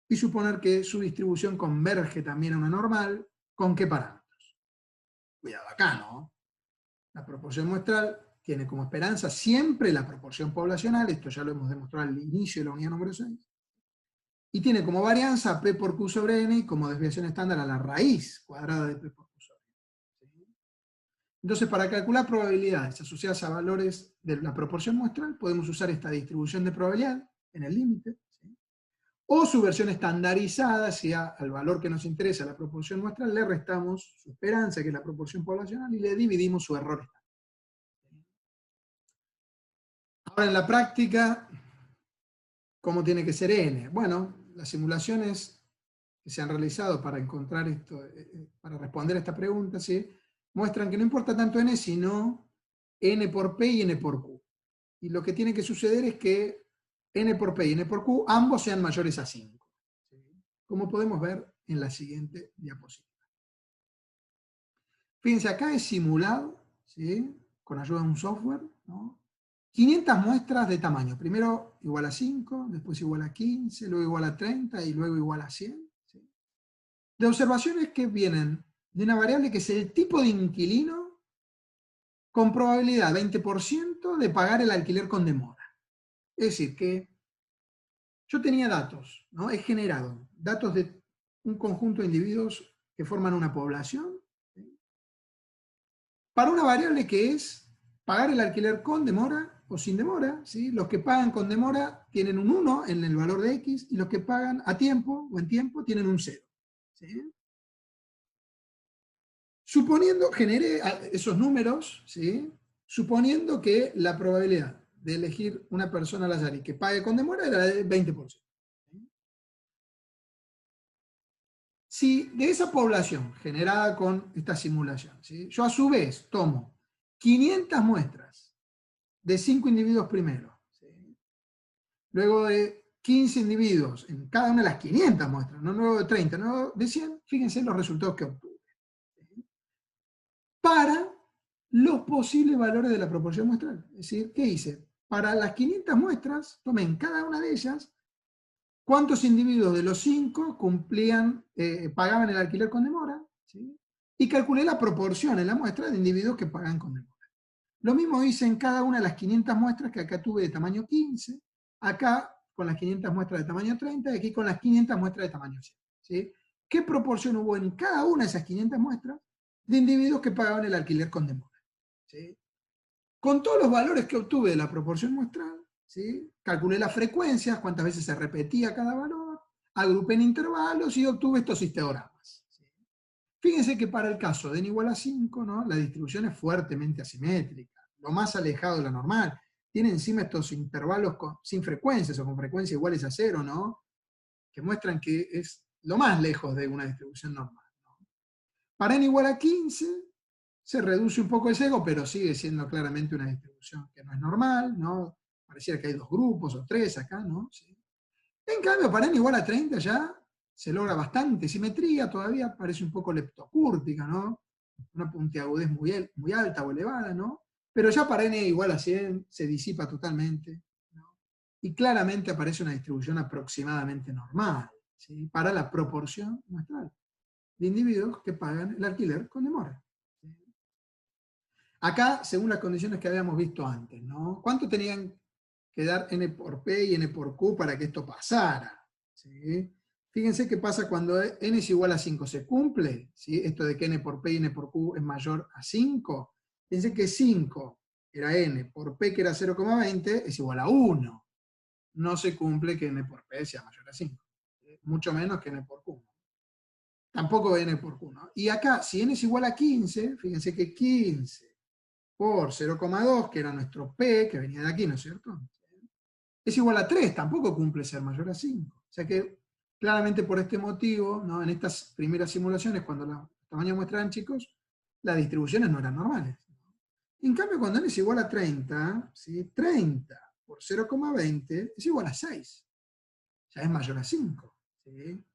[SPEAKER 1] y suponer que su distribución converge también a una normal. ¿Con qué parámetros? Cuidado acá, ¿no? La proporción muestral tiene como esperanza siempre la proporción poblacional, esto ya lo hemos demostrado al inicio de la unidad número 6, y tiene como varianza P por Q sobre N y como desviación estándar a la raíz cuadrada de P por Q sobre N. ¿Sí? Entonces, para calcular probabilidades asociadas a valores de la proporción muestral, podemos usar esta distribución de probabilidad en el límite, ¿sí?, o su versión estandarizada, si al valor que nos interesa, la proporción muestral, le restamos su esperanza, que es la proporción poblacional, y le dividimos su error estándar. Ahora, en la práctica, ¿cómo tiene que ser n? Bueno, las simulaciones que se han realizado para encontrar esto, para responder a esta pregunta, ¿sí?, muestran que no importa tanto n, sino n por p y n por q. Y lo que tiene que suceder es que n por p y n por q ambos sean mayores a 5. ¿Sí? Como podemos ver en la siguiente diapositiva. Fíjense, acá es simulado, ¿sí?, con ayuda de un software, ¿no?, 500 muestras de tamaño. Primero igual a 5, después igual a 15, luego igual a 30 y luego igual a 100. ¿Sí? De observaciones que vienen de una variable que es el tipo de inquilino con probabilidad 20% de pagar el alquiler con demora. Es decir, que yo tenía datos, ¿no? He generado datos de un conjunto de individuos que forman una población, ¿sí? Para una variable que es pagar el alquiler con demora o sin demora. ¿Sí? Los que pagan con demora tienen un 1 en el valor de X y los que pagan a tiempo o en tiempo tienen un 0. ¿Sí? Suponiendo, generé esos números, ¿sí? Suponiendo que la probabilidad de elegir una persona al azar y que pague con demora era del 20%. Si de esa población generada con esta simulación, ¿sí? Yo a su vez tomo 500 muestras de 5 individuos primero, ¿sí? Luego de 15 individuos en cada una de las 500 muestras, no luego de 30, no de 100, fíjense los resultados que obtuve. ¿Sí? Para los posibles valores de la proporción muestral. Es decir, ¿qué hice? Para las 500 muestras, tomé en cada una de ellas cuántos individuos de los 5 cumplían, pagaban el alquiler con demora, ¿sí? Y calculé la proporción en la muestra de individuos que pagan con demora. Lo mismo hice en cada una de las 500 muestras que acá tuve de tamaño 15, acá con las 500 muestras de tamaño 30 y aquí con las 500 muestras de tamaño 100. ¿Sí? ¿Qué proporción hubo en cada una de esas 500 muestras de individuos que pagaban el alquiler con demora? ¿Sí? Con todos los valores que obtuve de la proporción muestral, ¿sí? Calculé las frecuencias, cuántas veces se repetía cada valor, agrupé en intervalos y obtuve estos histogramas. ¿Sí? Fíjense que para el caso de n igual a 5, ¿no? La distribución es fuertemente asimétrica, lo más alejado de la normal. Tiene encima estos intervalos sin frecuencias o con frecuencias iguales a 0, ¿no? Que muestran que es lo más lejos de una distribución normal, ¿no? Para n igual a 15, se reduce un poco el sesgo, pero sigue siendo claramente una distribución que no es normal, ¿no? Pareciera que hay 2 grupos o 3 acá, ¿no? ¿Sí? En cambio, para n igual a 30 ya se logra bastante simetría, todavía parece un poco leptocúrtica, ¿no? Una puntiagudez muy alta o elevada, ¿no? Pero ya para n igual a 100 se disipa totalmente, ¿no? Y claramente aparece una distribución aproximadamente normal, ¿sí? Para la proporción muestral de individuos que pagan el alquiler con demora. ¿Sí? Acá, según las condiciones que habíamos visto antes, ¿no? ¿Cuánto tenían que dar n por p y n por q para que esto pasara? ¿Sí? Fíjense qué pasa cuando n es igual a 5. ¿Se cumple? ¿Sí? Esto de que n por p y n por q es mayor a 5. Fíjense que 5 era n por p, que era 0,20, es igual a 1. No se cumple que n por p sea mayor a 5. Mucho menos que n por q. Tampoco n por q, ¿no? Y acá, si n es igual a 15, fíjense que 15 por 0,2, que era nuestro P, que venía de aquí, ¿no es cierto? Es igual a 3, tampoco cumple ser mayor a 5. O sea que, claramente por este motivo, ¿no? En estas primeras simulaciones, cuando los tamaños muestran chicos, las distribuciones no eran normales. En cambio, cuando n es igual a 30, ¿sí? 30 por 0,20 es igual a 6. Ya es mayor a 5. ¿Sí?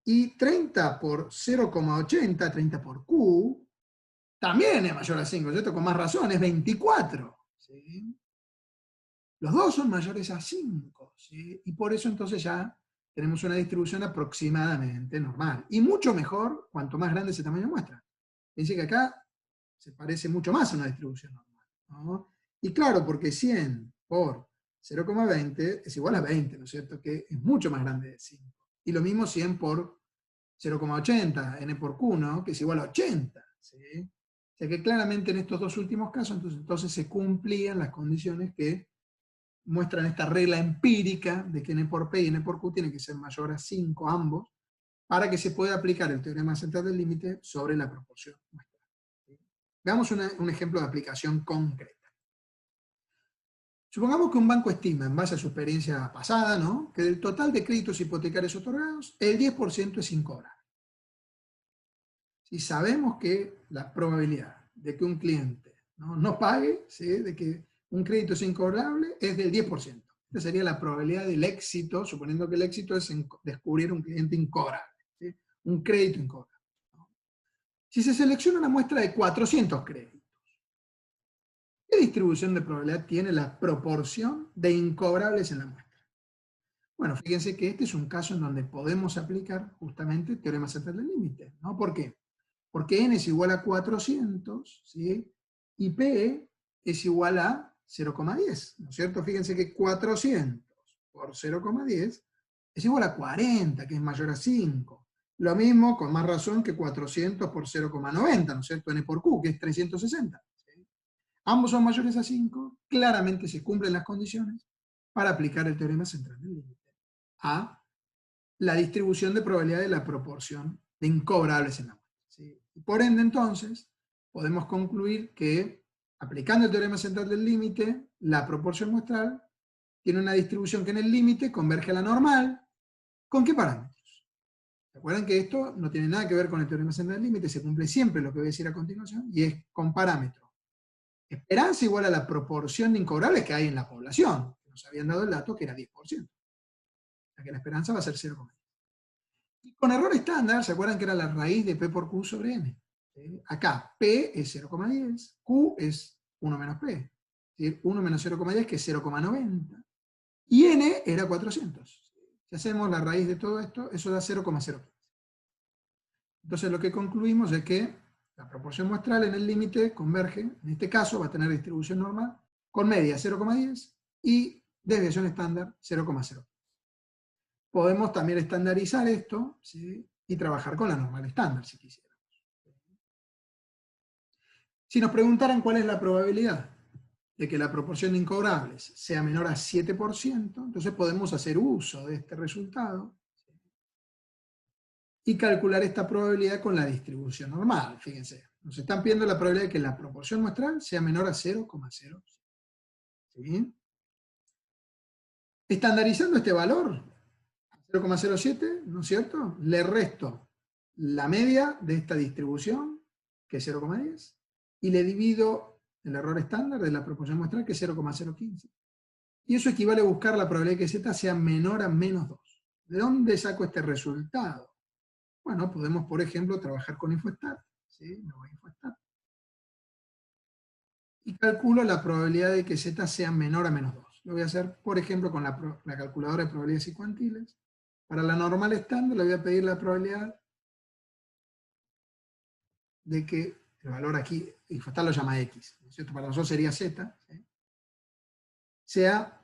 [SPEAKER 1] Y 30 por 0,80, 30 por Q, también es mayor a 5, ¿cierto? Con más razón, es 24. ¿Sí? Los dos son mayores a 5. ¿Sí? Y por eso entonces ya tenemos una distribución aproximadamente normal. Y mucho mejor cuanto más grande ese tamaño muestra. Fíjense que acá se parece mucho más a una distribución normal, ¿no? Y claro, porque 100 por 0,20 es igual a 20, ¿no es cierto? Que es mucho más grande de 5. Y lo mismo 100 por 0,80, n por q, ¿no? Que es igual a 80. ¿Sí? O sea que claramente en estos dos últimos casos, entonces se cumplían las condiciones que muestran esta regla empírica de que n por p y n por q tienen que ser mayor a 5 ambos, para que se pueda aplicar el teorema central del límite sobre la proporción muestral. ¿Sí? Veamos un ejemplo de aplicación concreta. Supongamos que un banco estima, en base a su experiencia pasada, ¿no? Que del total de créditos hipotecarios otorgados, el 10% es incobrable. Si sabemos que la probabilidad de que un cliente no pague, ¿sí? De que un crédito es incobrable, es del 10%. Esa sería la probabilidad del éxito, suponiendo que el éxito es descubrir un cliente incobrable, ¿sí? Un crédito incobrable, ¿no? Si se selecciona una muestra de 400 créditos, ¿Qué distribución de probabilidad tiene la proporción de incobrables en la muestra? Bueno, fíjense que este es un caso en donde podemos aplicar justamente el teorema central del límite, ¿no? ¿Por qué? Porque n es igual a 400, ¿sí? Y p es igual a 0,10, ¿no es cierto? Fíjense que 400 por 0,10 es igual a 40, que es mayor a 5. Lo mismo, con más razón, que 400 por 0,90, ¿no es cierto? N por Q, que es 360. ¿Sí? Ambos son mayores a 5, claramente se cumplen las condiciones para aplicar el teorema central del límite a la distribución de probabilidad de la proporción de incobrables en la muestra. ¿Sí? Y por ende, entonces, podemos concluir que, aplicando el teorema central del límite, la proporción muestral tiene una distribución que en el límite converge a la normal. ¿Con qué parámetros? Recuerden que esto no tiene nada que ver con el teorema central del límite, se cumple siempre lo que voy a decir a continuación, y es con parámetros. Esperanza igual a la proporción de incobrables que hay en la población, que nos habían dado el dato que era 10%. O sea que la esperanza va a ser 0,10. Y con error estándar, ¿se acuerdan que era la raíz de P por Q sobre N? ¿Sí? Acá, P es 0,10, Q es 1 menos P. Es decir, 1 menos 0,10 que es 0,90. Y N era 400. Si hacemos la raíz de todo esto, eso da 0,015. Entonces lo que concluimos es que la proporción muestral en el límite converge, en este caso va a tener distribución normal, con media 0,10 y desviación estándar 0,0. Podemos también estandarizar esto, ¿sí? Y trabajar con la normal estándar, si quisiéramos. Si nos preguntaran cuál es la probabilidad de que la proporción de incobrables sea menor a 7%, entonces podemos hacer uso de este resultado, ¿sí? Y calcular esta probabilidad con la distribución normal. Fíjense, nos están pidiendo la probabilidad de que la proporción muestral sea menor a 0,0. ¿Sí? Estandarizando este valor, 0,07, ¿no es cierto? Le resto la media de esta distribución, que es 0,10, y le divido el error estándar de la proporción muestral, que es 0,015. Y eso equivale a buscar la probabilidad de que z sea menor a menos 2. ¿De dónde saco este resultado? Bueno, podemos, por ejemplo, trabajar con InfoStat. ¿Sí? Me voy a InfoStat. Y calculo la probabilidad de que z sea menor a menos 2. Lo voy a hacer, por ejemplo, con la calculadora de probabilidades y cuantiles. Para la normal estándar le voy a pedir la probabilidad de que el valor aquí, InfoStat lo llama X, ¿no es cierto? Para nosotros sería Z, ¿sí? Sea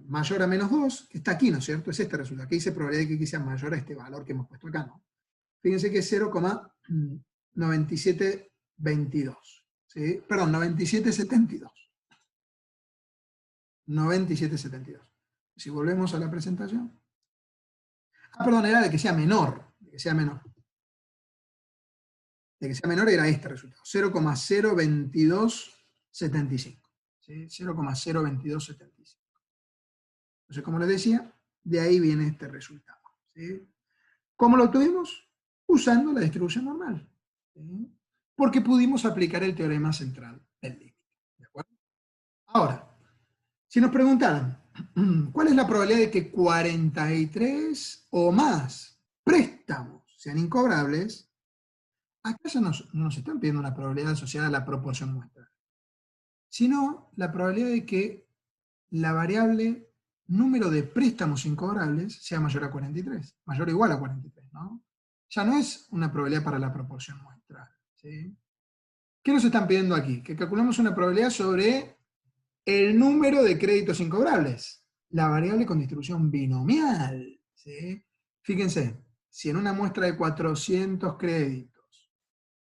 [SPEAKER 1] mayor a menos 2, que está aquí, ¿no es cierto? Es este resultado. Aquí dice probabilidad de que X sea mayor a este valor que hemos puesto acá, ¿no? Fíjense que es 0,9722. ¿Sí? Perdón, 9772. 9772. Si volvemos a la presentación. Ah, perdón, era de que sea menor. De que sea menor. De que sea menor era este resultado. 0,02275. ¿Sí? 0,02275. Entonces, como les decía, de ahí viene este resultado. ¿Sí? ¿Cómo lo obtuvimos? Usando la distribución normal. ¿Sí? Porque pudimos aplicar el teorema central del límite. ¿De acuerdo? Ahora, si nos preguntaran, ¿cuál es la probabilidad de que 43 o más préstamos sean incobrables? Acá ya no nos están pidiendo una probabilidad asociada a la proporción muestral, sino la probabilidad de que la variable número de préstamos incobrables sea mayor a 43, mayor o igual a 43, ¿no? Ya no es una probabilidad para la proporción muestral, ¿sí? ¿Qué nos están pidiendo aquí? Que calculemos una probabilidad sobre el número de créditos incobrables, la variable con distribución binomial, ¿sí? Fíjense, si en una muestra de 400 créditos,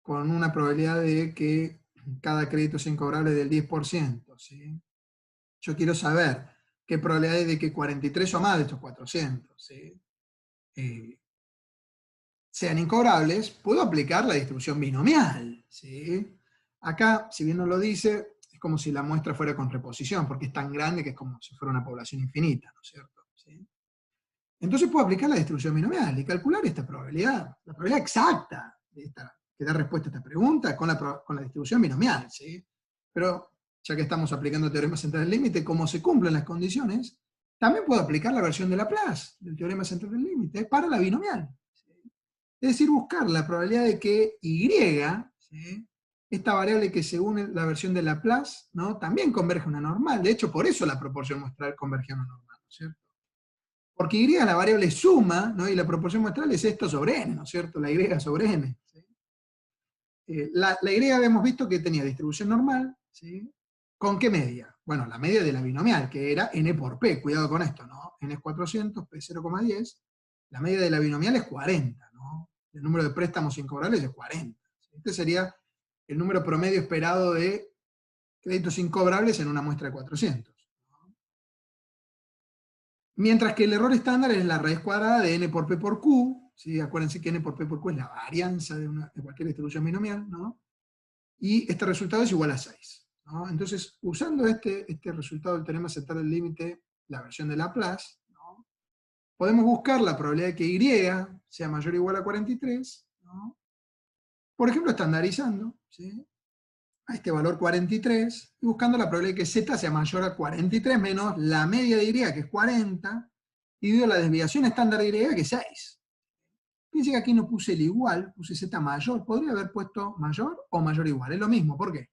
[SPEAKER 1] con una probabilidad de que cada crédito sea incobrable del 10%, ¿sí? Yo quiero saber qué probabilidad hay de que 43 o más de estos 400, ¿sí? Sean incobrables, puedo aplicar la distribución binomial, ¿sí? Acá, si bien no lo dice, es como si la muestra fuera con reposición, porque es tan grande que es como si fuera una población infinita, ¿no es cierto? ¿Sí? Entonces puedo aplicar la distribución binomial y calcular esta probabilidad, la probabilidad exacta que da respuesta a esta pregunta con la distribución binomial, ¿sí? Pero ya que estamos aplicando el teorema central del límite, como se cumplen las condiciones, también puedo aplicar la versión de Laplace del teorema central del límite para la binomial. ¿Sí? Es decir, buscar la probabilidad de que Y, ¿sí? esta variable que según la versión de Laplace, ¿no?, también converge a una normal. De hecho, por eso la proporción muestral converge a una normal, ¿no es cierto? Porque y es la variable suma, ¿no?, y la proporción muestral es esto sobre n, ¿no es cierto? La y sobre n. ¿Sí? La y habíamos visto que tenía distribución normal, ¿sí? ¿Con qué media? Bueno, la media de la binomial, que era n por p, cuidado con esto, ¿no? N es 400, p 0,10, la media de la binomial es 40, ¿no? El número de préstamos incobrables es 40. Este sería el número promedio esperado de créditos incobrables en una muestra de 400. Mientras que el error estándar es la raíz cuadrada de n por p por q, ¿sí? Acuérdense que n por p por q es la varianza de cualquier distribución binomial, ¿no? Y este resultado es igual a 6. ¿No? Entonces, usando este resultado del teorema aceptar el límite, la versión de Laplace, ¿no?, podemos buscar la probabilidad de que y sea mayor o igual a 43, ¿no?, por ejemplo, estandarizando, ¿sí?, a este valor 43, y buscando la probabilidad de que z sea mayor a 43 menos la media de y, que es 40, y la desviación estándar de y, que es 6. Fíjense que aquí no puse el igual, puse z mayor. Podría haber puesto mayor o mayor o igual. Es lo mismo. ¿Por qué?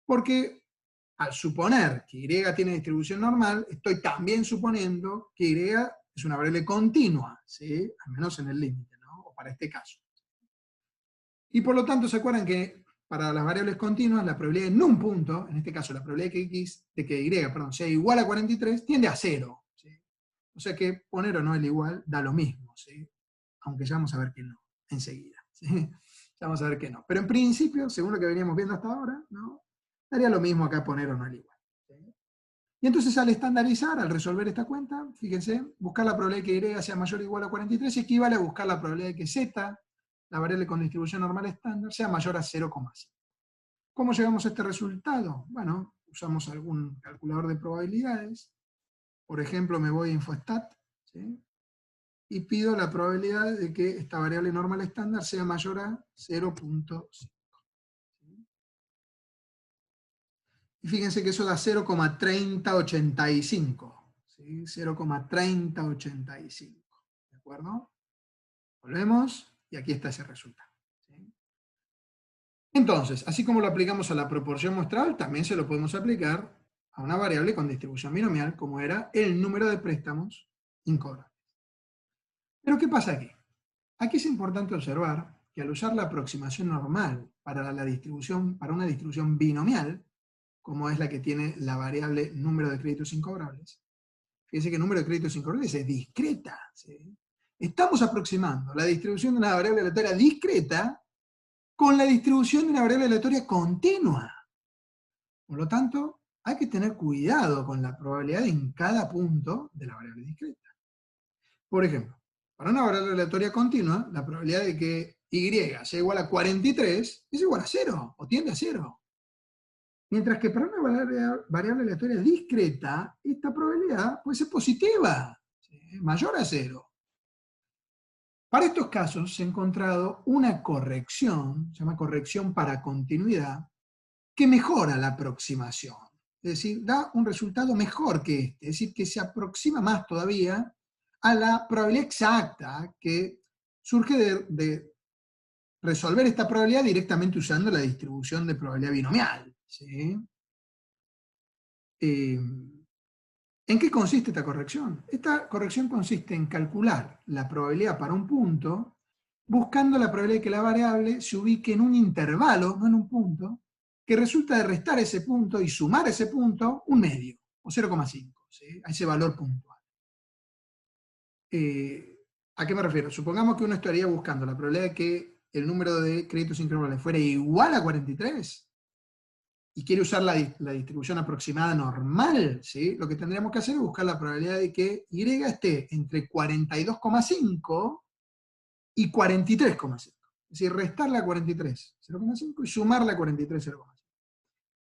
[SPEAKER 1] Porque al suponer que y tiene distribución normal, estoy también suponiendo que y es una variable continua, ¿sí?, al menos en el límite, ¿no?, o para este caso. Y por lo tanto, ¿se acuerdan que para las variables continuas, la probabilidad en un punto, en este caso la probabilidad de que y sea igual a 43, tiende a 0. ¿Sí? O sea que poner o no el igual da lo mismo, ¿sí?, aunque ya vamos a ver que no, enseguida. ¿Sí? Ya vamos a ver que no. Pero en principio, según lo que veníamos viendo hasta ahora, ¿no?, daría lo mismo acá poner o no el igual. ¿Sí? Y entonces al estandarizar, al resolver esta cuenta, fíjense, buscar la probabilidad de que y sea mayor o igual a 43 equivale a buscar la probabilidad de que z, la variable con distribución normal estándar, sea mayor a 0,5. ¿Cómo llegamos a este resultado? Bueno, usamos algún calculador de probabilidades. Por ejemplo, me voy a Infostat, ¿sí?, y pido la probabilidad de que esta variable normal estándar sea mayor a 0,5. Y fíjense que eso da 0,3085. ¿Sí? 0,3085. ¿De acuerdo? Volvemos, y aquí está ese resultado. ¿Sí? Entonces, así como lo aplicamos a la proporción muestral, también se lo podemos aplicar a una variable con distribución binomial, como era el número de préstamos incobrables. Pero ¿qué pasa aquí? Aquí es importante observar que al usar la aproximación normal para una distribución binomial, como es la que tiene la variable número de créditos incobrables, fíjense que el número de créditos incobrables es discreta. ¿Sí? Estamos aproximando la distribución de una variable aleatoria discreta con la distribución de una variable aleatoria continua. Por lo tanto, hay que tener cuidado con la probabilidad en cada punto de la variable discreta. Por ejemplo, para una variable aleatoria continua, la probabilidad de que y sea igual a 43 es igual a 0, o tiende a 0. Mientras que para una variable aleatoria discreta, esta probabilidad puede ser positiva, ¿sí?, mayor a 0. Para estos casos se ha encontrado una corrección, se llama corrección para continuidad, que mejora la aproximación. Es decir, da un resultado mejor que este, es decir, que se aproxima más todavía a la probabilidad exacta que surge de resolver esta probabilidad directamente usando la distribución de probabilidad binomial. ¿Sí? ¿En qué consiste esta corrección? Esta corrección consiste en calcular la probabilidad para un punto, buscando la probabilidad de que la variable se ubique en un intervalo, no en un punto, que resulta de restar ese punto y sumar ese punto un medio, o 0,5, ¿sí?, a ese valor puntual. ¿A qué me refiero? Supongamos que uno estaría buscando la probabilidad de que el número de créditos incobrables fuera igual a 43, y quiere usar la distribución aproximada normal, ¿sí?, lo que tendríamos que hacer es buscar la probabilidad de que y esté entre 42,5 y 43,5. Es decir, restarle a 43, 0,5, y sumarle a 43, 0,5.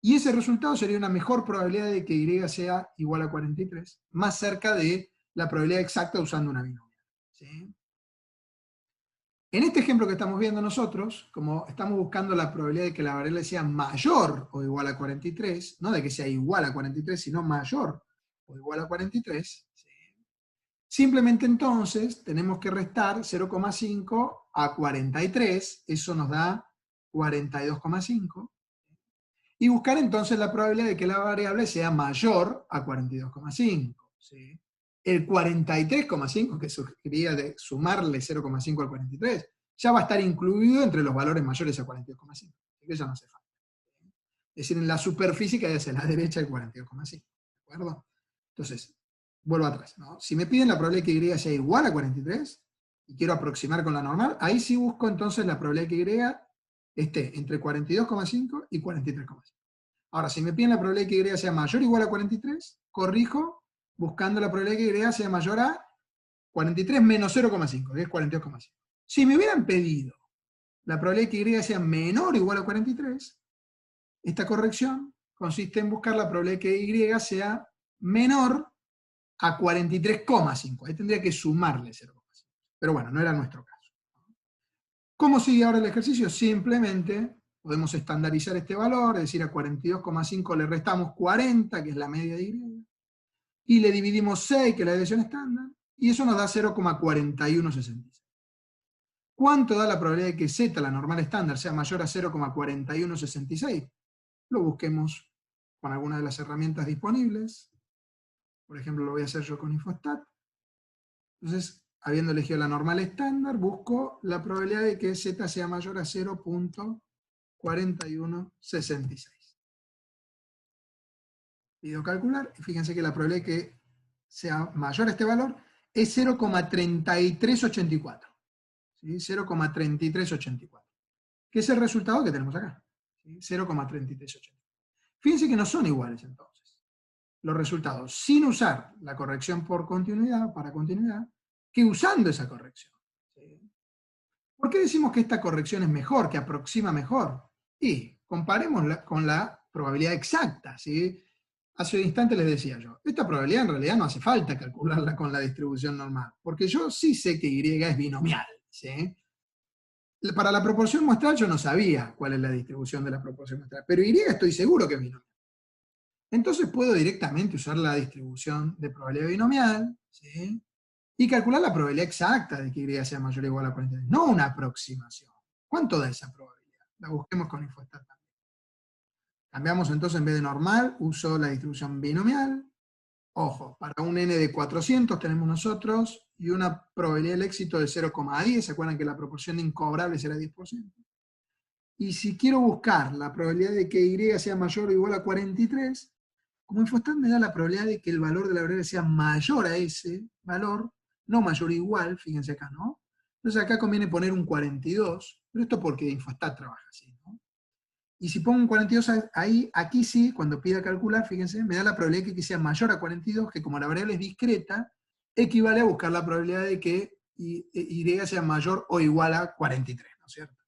[SPEAKER 1] Y ese resultado sería una mejor probabilidad de que y sea igual a 43, más cerca de la probabilidad exacta usando una binomial. ¿Sí? En este ejemplo que estamos viendo nosotros, como estamos buscando la probabilidad de que la variable sea mayor o igual a 43, no de que sea igual a 43, sino mayor o igual a 43, ¿sí?, simplemente entonces tenemos que restar 0,5 a 43, eso nos da 42,5, y buscar entonces la probabilidad de que la variable sea mayor a 42,5. ¿Sí? El 43,5, que sugería de sumarle 0,5 al 43, ya va a estar incluido entre los valores mayores a 42,5. Así que ya no hace falta. Es decir, en la superficie que hay hacia la derecha el 42,5. ¿De acuerdo? Entonces, vuelvo atrás, ¿no? Si me piden la probabilidad de que Y sea igual a 43, y quiero aproximar con la normal, ahí sí busco entonces la probabilidad de que Y esté entre 42,5 y 43,5. Ahora, si me piden la probabilidad de que Y sea mayor o igual a 43, corrijo buscando la probabilidad de que Y sea mayor a 43 menos 0,5, que es 42,5. Si me hubieran pedido la probabilidad de que Y sea menor o igual a 43, esta corrección consiste en buscar la probabilidad de que Y sea menor a 43,5. Ahí tendría que sumarle 0,5. Pero bueno, no era nuestro caso. ¿Cómo sigue ahora el ejercicio? Simplemente podemos estandarizar este valor, es decir, a 42,5 le restamos 40, que es la media de Y, y le dividimos 6, que es la desviación estándar, y eso nos da 0,4166. ¿Cuánto da la probabilidad de que Z, la normal estándar, sea mayor a 0,4166? Lo busquemos con alguna de las herramientas disponibles. Por ejemplo, lo voy a hacer yo con Infostat. Entonces, habiendo elegido la normal estándar, busco la probabilidad de que Z sea mayor a 0,4166. Pido calcular, y fíjense que la probabilidad de que sea mayor a este valor es 0,3384. ¿Sí? 0,3384. Que es el resultado que tenemos acá. ¿Sí? 0,3384. Fíjense que no son iguales entonces los resultados sin usar la corrección por continuidad, para continuidad, que usando esa corrección. ¿Sí? ¿Por qué decimos que esta corrección es mejor, que aproxima mejor? Y comparémosla con la probabilidad exacta. ¿Sí? Hace un instante les decía yo, esta probabilidad en realidad no hace falta calcularla con la distribución normal, porque yo sí sé que Y es binomial. ¿Sí? Para la proporción muestral yo no sabía cuál es la distribución de la proporción muestral, pero Y estoy seguro que es binomial. Entonces puedo directamente usar la distribución de probabilidad binomial, ¿sí? Y calcular la probabilidad exacta de que Y sea mayor o igual a 43, no una aproximación. ¿Cuánto da esa probabilidad? La busquemos con Infostat también. Cambiamos entonces, en vez de normal, uso la distribución binomial. Ojo, para un n de 400 tenemos nosotros, y una probabilidad del éxito de 0,10, ¿se acuerdan que la proporción de incobrables era 10%? Y si quiero buscar la probabilidad de que Y sea mayor o igual a 43, como Infostat me da la probabilidad de que el valor de la variable sea mayor a ese valor, no mayor o igual, fíjense acá, ¿no? Entonces acá conviene poner un 42, pero esto porque Infostat trabaja así, ¿no? Y si pongo un 42 ahí, aquí sí, cuando pida calcular, fíjense, me da la probabilidad de que sea mayor a 42, que como la variable es discreta, equivale a buscar la probabilidad de que Y sea mayor o igual a 43, ¿no es cierto?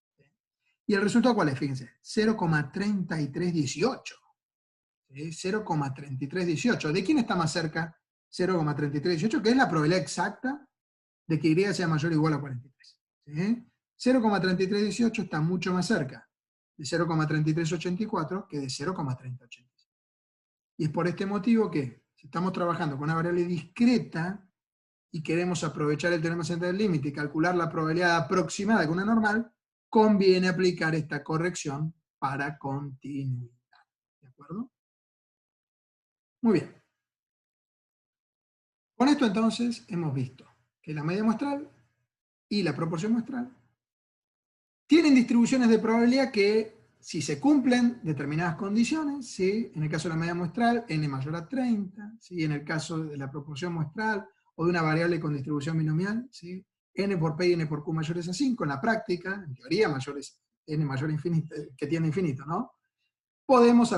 [SPEAKER 1] ¿Y el resultado cuál es? Fíjense, 0,3318. 0,3318. ¿De quién está más cerca? 0,3318, que es la probabilidad exacta de que Y sea mayor o igual a 43. ¿Sí? 0,3318 está mucho más cerca de 0,3384 que de 0,3086. Y es por este motivo que, si estamos trabajando con una variable discreta y queremos aprovechar el teorema central del límite y calcular la probabilidad aproximada con una normal, conviene aplicar esta corrección para continuidad. ¿De acuerdo? Muy bien. Con esto entonces hemos visto que la media muestral y la proporción muestral tienen distribuciones de probabilidad que, si se cumplen determinadas condiciones, ¿sí? En el caso de la media muestral, n mayor a 30, ¿sí? En el caso de la proporción muestral o de una variable con distribución binomial, ¿sí? N por P y N por Q mayores a 5, en la práctica, en teoría mayores, N mayor a infinito, que tiene infinito, ¿no? Podemos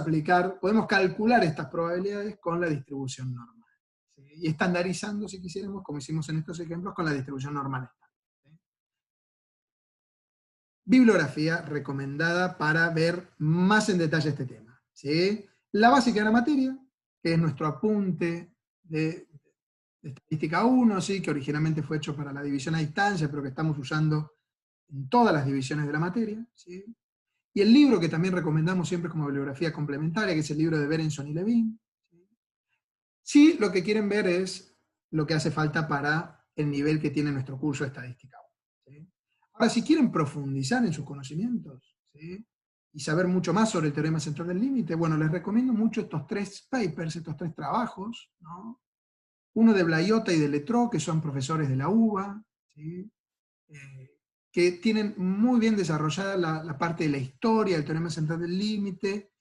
[SPEAKER 1] calcular estas probabilidades con la distribución normal. ¿Sí? Y estandarizando, si quisiéramos, como hicimos en estos ejemplos, con la distribución normal. ¿Sí? Bibliografía recomendada para ver más en detalle este tema. ¿Sí? La básica de la materia, que es nuestro apunte de estadística 1, ¿sí? Que originalmente fue hecho para la división a distancia, pero que estamos usando en todas las divisiones de la materia. ¿Sí? Y el libro que también recomendamos siempre como bibliografía complementaria, que es el libro de Berenson y Levin. Sí, lo que quieren ver es lo que hace falta para el nivel que tiene nuestro curso de estadística 1. ¿Sí? Ahora, si quieren profundizar en sus conocimientos, ¿sí? Y saber mucho más sobre el teorema central del límite, bueno, les recomiendo mucho estos 3 papers, estos 3 trabajos, ¿no? Uno de Blayota y de Lettró, que son profesores de la UBA, ¿sí? Que tienen muy bien desarrollada la parte de la historia del teorema central del límite,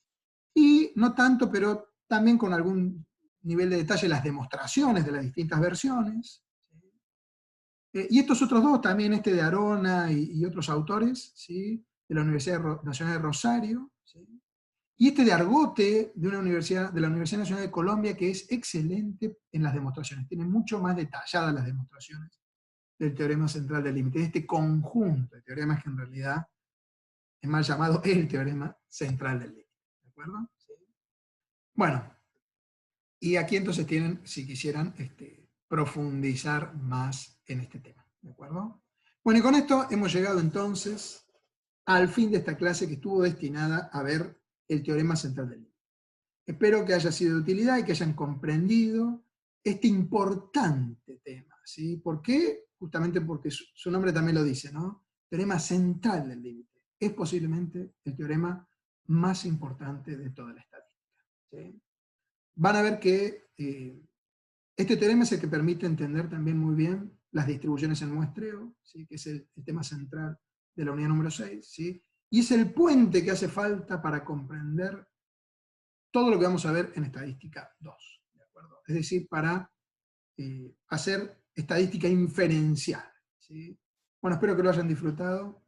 [SPEAKER 1] y no tanto, pero también con algún nivel de detalle las demostraciones de las distintas versiones. Y estos otros dos, también este de Arona y otros autores, ¿sí? De la Universidad Nacional de Rosario, ¿sí? Y este de Argote, de la Universidad Nacional de Colombia, que es excelente en las demostraciones, tiene mucho más detalladas las demostraciones del teorema central del límite, de este conjunto de teoremas que en realidad es mal llamado el teorema central del límite. ¿De acuerdo? ¿Sí? Bueno, y aquí entonces tienen, si quisieran, profundizar más en este tema. ¿De acuerdo? Bueno, y con esto hemos llegado entonces al fin de esta clase que estuvo destinada a ver el teorema central del límite. Espero que haya sido de utilidad y que hayan comprendido este importante tema. ¿Sí? ¿Por qué? Justamente porque su nombre también lo dice, ¿no? Teorema central del límite. Es posiblemente el teorema más importante de toda la estadística. ¿Sí? Van a ver que este teorema es el que permite entender también muy bien las distribuciones en muestreo, ¿sí? Que es el tema central de la unidad número 6, ¿sí? Y es el puente que hace falta para comprender todo lo que vamos a ver en estadística 2, ¿de acuerdo? Es decir, para hacer estadística inferencial, ¿sí? Bueno, espero que lo hayan disfrutado.